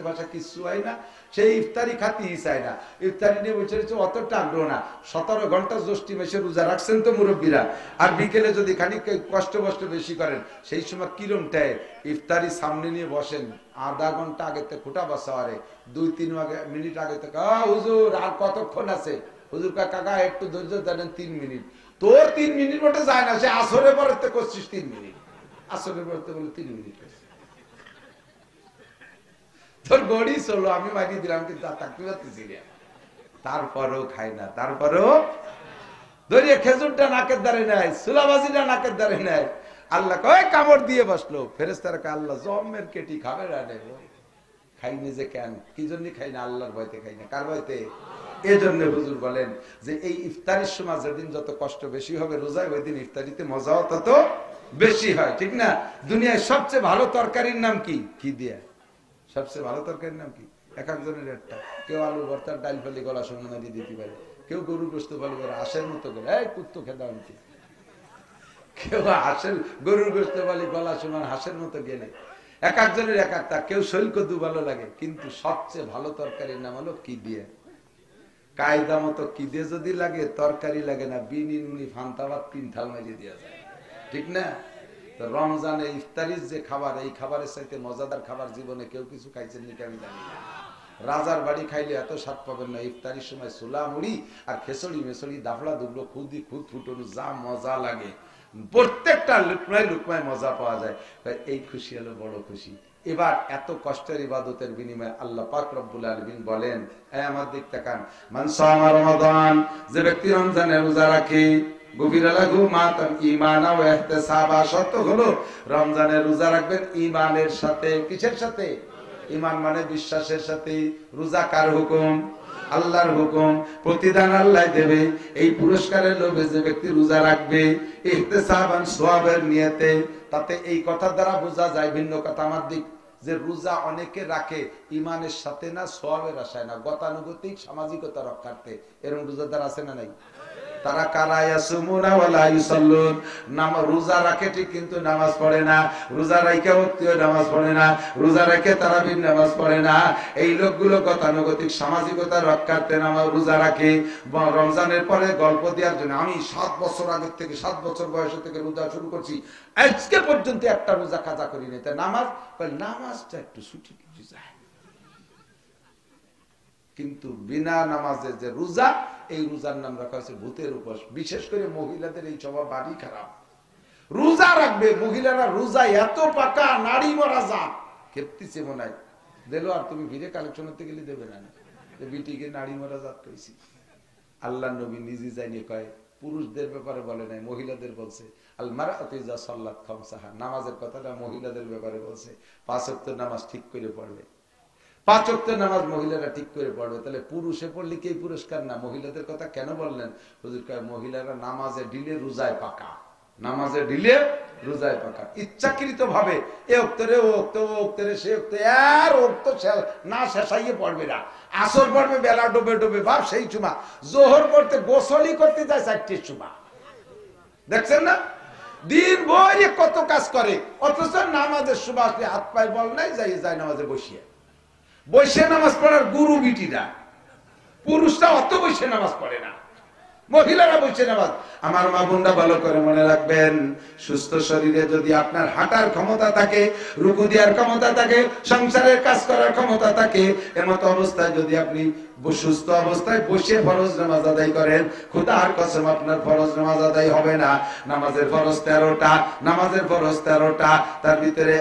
ভাষা কিছু হয় না, সেই ইফতারি খাতেই চায় না, ইফতারি নিয়ে বসে অতটা আগ্রহ না। 17 ঘন্টা জ্যৈষ্ঠী মাসে রোজা রাখছেন তো মুরব্বীরা, আর বিকেলে যদি খানিক কষ্ট বেশি করেন, সেই সময় কিরমটায় ইফতারি সামনে নিয়ে বসেন, আধা ঘন্টা আগে থেকে খোটা বসা আরে 2-3 মিনিট আগে থেকে হুজুর আর কতক্ষণ আছে? হুজুর কাকা একটু ধৈর্য দেন 3 মিনিট। তোর 3 মিনিট ওটা যায় না, সে আসরের পরে করছিস 3 মিনিট, আসরের পরে বলে 3 মিনিট তোর গড়ি চলো, আমি মারিয়ে দিলাম, কিন্তু আর থাকতে পারতেছি না। তারপরেও খায় না, তারপরেও ধরিয়ে খেজুরটা নাকের দ্বারে নেয়, সুলাবাজিটা নাকের দ্বারে নেয়। আল্লাহ কয় কামড় দিয়ে বসলো। ফেরেশতারা কয় আল্লাহ জম্মের কেটি খাবে না রে, খাই নিজে কেন, কি জন্য খাই না? আল্লাহর ভয়তে খাই না। কার ভয়তে? এজন্য হুজুর বলেন যে এই ইফতারির সময় যেদিন যত কষ্ট বেশি হবে রোজায়, ওই দিন ইফতারিতে মজাও তত বেশি হয়, ঠিক না? দুনিয়ায় সবচেয়ে ভালো তরকারির নাম কি? কি দিয়া? সবচেয়ে ভালো তরকারির নাম কি? এক একজনের একটা। কেউ আলু ভর্তার ডাল ফেলে গলা সঙ্গে মারি দিতে পারে, কেউ গরু গোস্ত ফেলে করে হাঁসের মতো গেলে এই কুত্তো খেতে আনতে, কেউ হাঁসের গরুর গোস্ত বলি গলা সমান হাঁসের মতো গেলে, এক একজনের এক একটা। কেউ শৈলকদু ভালো লাগে, কিন্তু সবচেয়ে ভালো তরকারির নাম হলো কি দিয়ে। কায়দা মতো কি দিয়ে যদি লাগে, তরকারি লাগে না, বিনি নুনি ফান্তাবাদ 3 থাল মারিয়ে দেওয়া যায়, ঠিক না? তো রমজানে ইফতারির যে খাবার, এই খাবারের চাইতে মজাদার খাবার জীবনে কেউ কিছু খাইছেন নাকি আমি জানি না। রাজার বাড়ি খাইলে এত স্বাদ পাবেন না। ইফতারির সময় ছোলা মুড়ি আর খেসড়ি মেসড়ি দাফলা দুবলো খুদি খুদ ফুটনো যা মজা লাগে, প্রত্যেকটা লুকমায় লুকমায় মজা পাওয়া যায়। এই খুশি হলো বড় খুশি। এবার এত কষ্টের ইবাদতের বিনিময়ে আল্লাহ পাক রব্বুল আলামিন বলেন, এই আমার দিক তাকান, মান সামা রমাদান, যে ব্যক্তি রমজানে রোজা রাখে, গভীরা লাহু মা তাম ঈমানা ওয়া ইহতিসাবা, শর্ত হলো রমজানে রোজা রাখবেন ঈমানের সাথে। কিসের সাথে? ঈমান মানে বিশ্বাসের সাথে। রোজা কার হুকুম? আল্লাহর হুকুম। প্রতিদান আল্লাহ দেবে। এই পুরস্কারের লোভে যে ব্যক্তি রোজা রাখবে ইহতিসাবান, সওয়াবের নিয়তে, তাতে এই কথা দ্বারা বোঝা যায়, ভিন্ন কথা আমার দিক, যে রোজা অনেকে রাখে ঈমানের সাথে না, সওয়াবের আশায় না, গতানুগতিক সামাজিকতা রক্ষার্থে। এরকম রোজাদার আছে না নাই? তারা কারা ইয়াসুমুনা ওয়ালা ইউসাল্লুন, রোজা রাখে ঠিক কিন্তু নামাজ পড়ে না, রোজা রাখে ওয়াক্তীয় নামাজ পড়ে না, রোজা রাখে তারাবির নামাজ পড়ে না। এই লোকগুলো গতানুগতিক সামাজিকতা রক্ষার্থে নামাজ রোজা রাখে। রমজানের পরে গল্প দেওয়ার জন্য, আমি 7 বছর আগে থেকে, 7 বছর বয়স থেকে রোজা শুরু করছি, আজকে পর্যন্ত একটা রোজা কাজা করিনি। তা নামাজটা একটু ছুটি কিছু যায়, কিন্তু বিনা নামাজে যে রোজা, এই রোজার নাম রাখা হয়েছে ভূতের উপোস। বিশেষ করে মহিলাদের এই স্বভাব বাড়ি খারাপ। রোজা রাখবে মহিলারা, রোজা এত পাকা, নারী মরা যা খেপতিছে মনে হয় দিল। আর তুমি ফিরে কালেকশন করতে গেলে দেবে না, বিটিকে নারী মরা জাত কইছি। আল্লাহ নবী নিজে যাইনি কয়, পুরুষদের ব্যাপারে বলে নাই, মহিলাদের বলছে। আল মারআতু ইযা সাল্লাত খামসাহা, নামাজের কথাটা মহিলাদের ব্যাপারে বলছে। 5 ওয়াক্ত নামাজ ঠিক করে পড়বে, 5 ওয়াক্তের নামাজ মহিলারা ঠিক করে পড়বে। তাহলে পুরুষে পড়লে কি পুরস্কার না? মহিলাদের কথা কেন বললেন? হুজুর কয় মহিলারা নামাজে ঢিলে রোজায় পাকা, নামাজে ঢিলে রোজায় পাকা। ইচ্ছাকৃত ভাবে এ ওক্তরে ও ওক্ত, ও ওক্তরে সে ওক্ত, আর ওক্ত না শেষাইয়ে পড়বে না। আসর পড়বে বেলা ডোবে ডোবে, বাপ সেই চুমা। জোহর করতে গোসলি করতে যায় 4টির চুমা, দেখছেন না? দিন ভর কত কাজ করে, অথচ নামাজের সময় আসলে হাত পায়ে বল নাই, যাই যায় নামাজে বসিয়ে বসে নামাজ পড়ার গুরু বিটিরা। পুরুষরা অত বসে নামাজ পড়ে না, মহিলারা বসে নামাজ। আমার মা বোনরা ভালো করে মনে রাখবেন, সুস্থ শরীরে যদি আপনার হাঁটার ক্ষমতা থাকে, রুকু দেওয়ার ক্ষমতা থাকে, সংসারের কাজ করার ক্ষমতা থাকে, এমত অবস্থায় যদি আপনি সুস্থ অবস্থায় বসে ফরজ নামাজ আদায় করেন, খোদার কসম আপনার ফরজ নামাজ আদায় হবে না। নামাজের ফরজ 13টা, নামাজের ফরজ 13টা, তার ভিতরে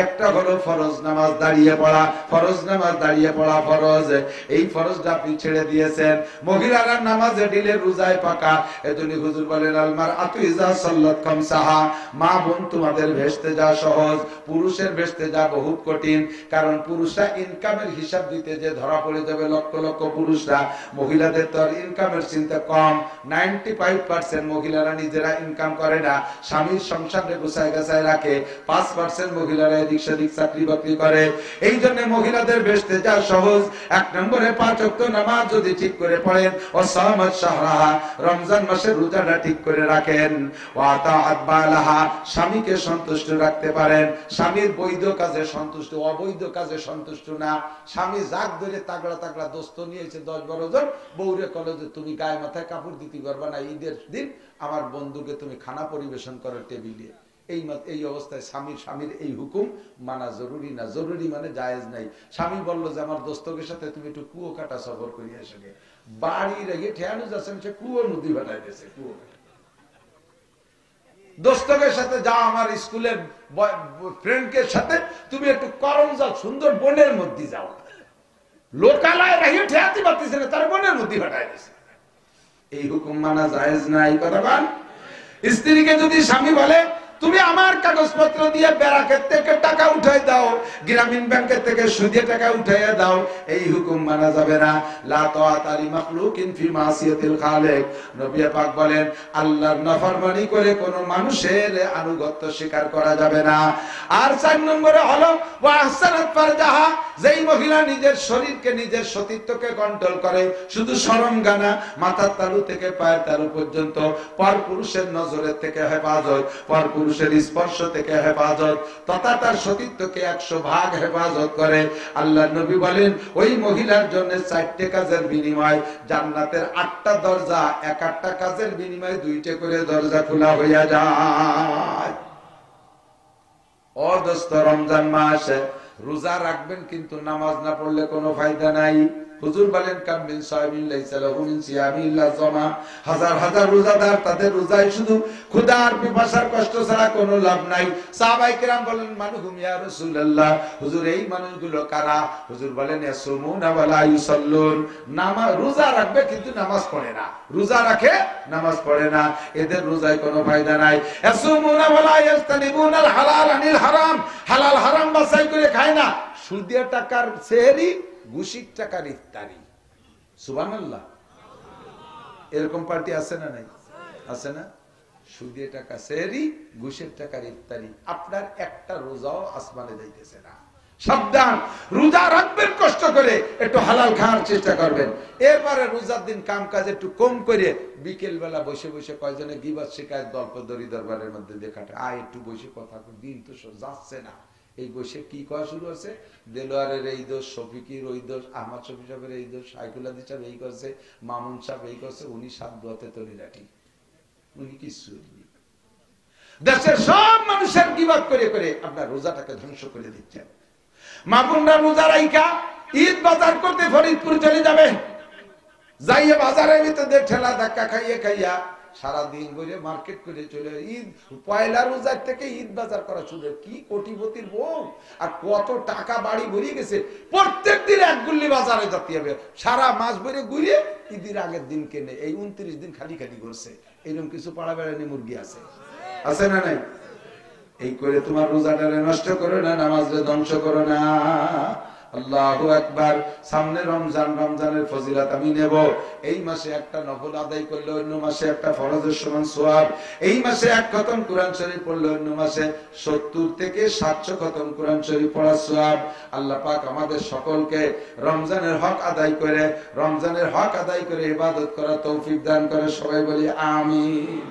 একটা হলো ফরজ নামাজ দাঁড়িয়ে পড়া। ফরজ নামাজ দাঁড়িয়ে পড়া ফরজ, এই ফরজটা আপনি ছেড়ে দিয়েছেন। মহিলারা নামাজে ঢিলে রোজায় পাকা। এজন্য হুজুর বলেন আল মারআতু ইযা সাল্লাত খামসাহা, মা বোন তোমাদের ভেস্তে যা সহজ, পুরুষের ভেস্তে যা বহুত কঠিন। কারণ পুরুষরা ইনকামের হিসাব দিতে যে ধরা পড়ে যাবে লক্ষ লক্ষ পুরুষরা, মহিলাদের তো ইনকামের চিন্তা কম। 95% মহিলারা নিজেরা ইনকাম করে না, স্বামীর সংসারে গুছায় গাছায় রাখে। 5% মহিলারা এদিক সেদিক চাকরি বাকরি করে। এই জন্য মহিলাদের ভেস্তে যা সহজ। 1 নম্বরে 5 ওয়াক্ত নামাজ যদি ঠিক করে পড়েন, ও সামাত শাহরাহা, রমজান মাসের রোজাটা ঠিক করে রাখেন, ওয়া তাআত বালাহা, স্বামীকে সন্তুষ্ট রাখতে পারেন। স্বামীর বৈধ কাজে সন্তুষ্ট, অবৈধ কাজে সন্তুষ্ট না। স্বামী জাগ ধরে তাগড়া তাগড়া দোস্ত নিয়েছে 10-12 জন, বউরে কলেজে তুমি গায়ে মাথায় কাপড় দিতে পারবা না, ঈদের দিন আমার বন্ধুকে তুমি খানা পরিবেশন করো টেবিলে। এই অবস্থায় স্বামীর এই হুকুম মানা জরুরি না। জরুরি মানে জায়েজ নাই। স্বামী বললো যে আমার দোস্তকের সাথে তুমি একটু কুয়ো কাটা সফর করিয়ে এসে, বাড়ি রেখে ঠেয়ানো যাচ্ছেন, সে কুয়োর নদী ভাটাই দিয়েছে। কুয়ো দোস্তকের সাথে যাও, আমার স্কুলের ফ্রেন্ডকে সাথে তুমি একটু করম যাও, সুন্দর বনের মধ্যে যাও, লোকালয় রেখে ঠেয়াতে পারতেছে না, তার বনের মধ্যে ভাটাই দিয়েছে। এই হুকুম মানা জায়েজ নাই। কথা বল। স্ত্রীকে যদি স্বামী বলে তুমি আমার কাগজপত্র দিয়ে ব্যারাকের থেকে টাকা উঠাই দাও, গ্রামীণ ব্যাংকের থেকে সুদে টাকা উঠাইয়া দাও, এই হুকুম মানা যাবে না। লা তাআতা লি মাখলুকিন ফি মাসিয়াতিল খালিক। নবী পাক বলেন আল্লাহর নাফরমানি করে কোন মানুষের আনুগত্য স্বীকার করা যাবে না। আর 4 নম্বরে হলো ওয়া আহসানাত ফারজাহা, যেই মহিলা নিজের শরীরকে নিজের সতীত্বকে কন্ট্রোল করে, শুধু শরমগানা, মাথার তালু থেকে পায়ের তালু পর্যন্ত পরপুরুষের নজরের থেকে হেফাজত, পরপুরুষের স্পর্শ থেকে হেফাজত, তথা তার সতীত্বকে 100 ভাগ হেফাজত করে। আল্লাহ নবী বলেন ওই মহিলার জন্য 4টে কাজের বিনিময় জান্নাতের 8টা দরজা, 1-8টা কাজের বিনিময়ে 2টে করে দরজা খোলা হইয়া যায়। ও দোস্ত, রমজান মাস রোজা রাখবেন, কিন্তু নামাজ না পড়লে কোনো ফায়দা নাই। হুজুর বলেন কাম মিন সাইমিন লাইসা লাহু মিন সিয়ামি ইল্লা জামা, হাজার হাজার রোজাদার, তাদের রোজায় শুধু ক্ষুধা আর পিপাসার কষ্ট ছাড়া কোনো লাভ নাই। সাহাবায়ে কেরাম বলেন মানহুম ইয়া রাসূলুল্লাহ, হুজুর এই মানুষগুলো কারা? হুজুর বলেন ইয়াসুমুনা ওয়া লা ইউসাল্লুন, নামাজ রোজা রাখবে কিন্তু নামাজ পড়ে না, রোজা রাখে নামাজ পড়ে না, এদের রোজায় কোনো ফায়দা নাই। ইয়াসুমুনা ওয়া লা ইয়াস্তানিবুনাল হালাল আনিল হারাম, হালাল হারাম বাছাই করে খায় না, সুদের টাকার সেহরি, ঘুষির টাকার ইফতারি। সুবহানাল্লাহ। এরকম পার্টি আছে না নাই? আছে না? সুদের টাকা সেহরি, ঘুষের টাকার ইফতারি। আপনার একটা রোজাও আসমানে যাইতেছে না। সাবধান, রোজা রাখবেন কষ্ট করে, একটু হালাল খাওয়ার চেষ্টা করবেন। এরপরে রোজার দিন কাম কাজ একটু কম করে বিকেল বেলা বসে বসে কয়জনে গীবত শিকায়ত গল্প দড়ি দরবারের মধ্যে দেখাটা, একটু বসে কথা, দিন তো যাচ্ছে না। এই বসে কি করা শুরু হচ্ছে, দেলোয়ারের এই দোষ, শফিকির ওই দোষ, আহমদ শফি সাহেবের এই দোষ, সাইকুল হাদিস সাহেব এই করছে, মামুন সাহেব এই করছে, উনি 7 দোয়াতে তলি রাখি, উনি কিছু দেশের সব মানুষের গীবত করে করে আপনার রোজাটাকে ধ্বংস করে দিচ্ছেন। মামুনরা রোজা রাইখা ঈদ বাজার করতে ফরিদপুর চলে যাবে, যাইয়ে বাজারের ভিতরে ঠেলা ধাক্কা খাইয়ে খাইয়া সারাদিন ঘুরে মার্কেট করে চলে, ঈদ পয়লা রোজার থেকে ঈদ বাজার করা শুরু। কি কোটিপতির বউ, আর কত টাকা বাড়ি ভরিয়ে গেছে, প্রত্যেক দিন 1 গুল্লি বাজারে যেতে হবে, সারা মাস ভরে ঘুরিয়ে ঈদের আগের দিন কেনে, এই 29 দিন খালি খালি করছে। এরকম কিছু পাড়া বেড়ানি মুরগি আছে, আছে না নাই? এই করে তোমার রোজাটারে নষ্ট করো না, নামাজে ধ্বংস করো না। আল্লাহু আকবার। সামনে রমজান, রমজানের ফজিলত আমি নেব। এই মাসে একটা নফল আদায় করলে অন্য মাসে একটা ফরজের সমান সওয়াব। এই মাসে 1 খতম কোরআন শরীফ পড়লে অন্য মাসে 70 থেকে 700 খতম কোরআন শরীফ পড়ার সওয়াব। আল্লাহ পাক আমাদের সকলকে রমজানের হক আদায় করে, রমজানের হক আদায় করে ইবাদত করার তৌফিক দান করে। সবাই বলি আমিন।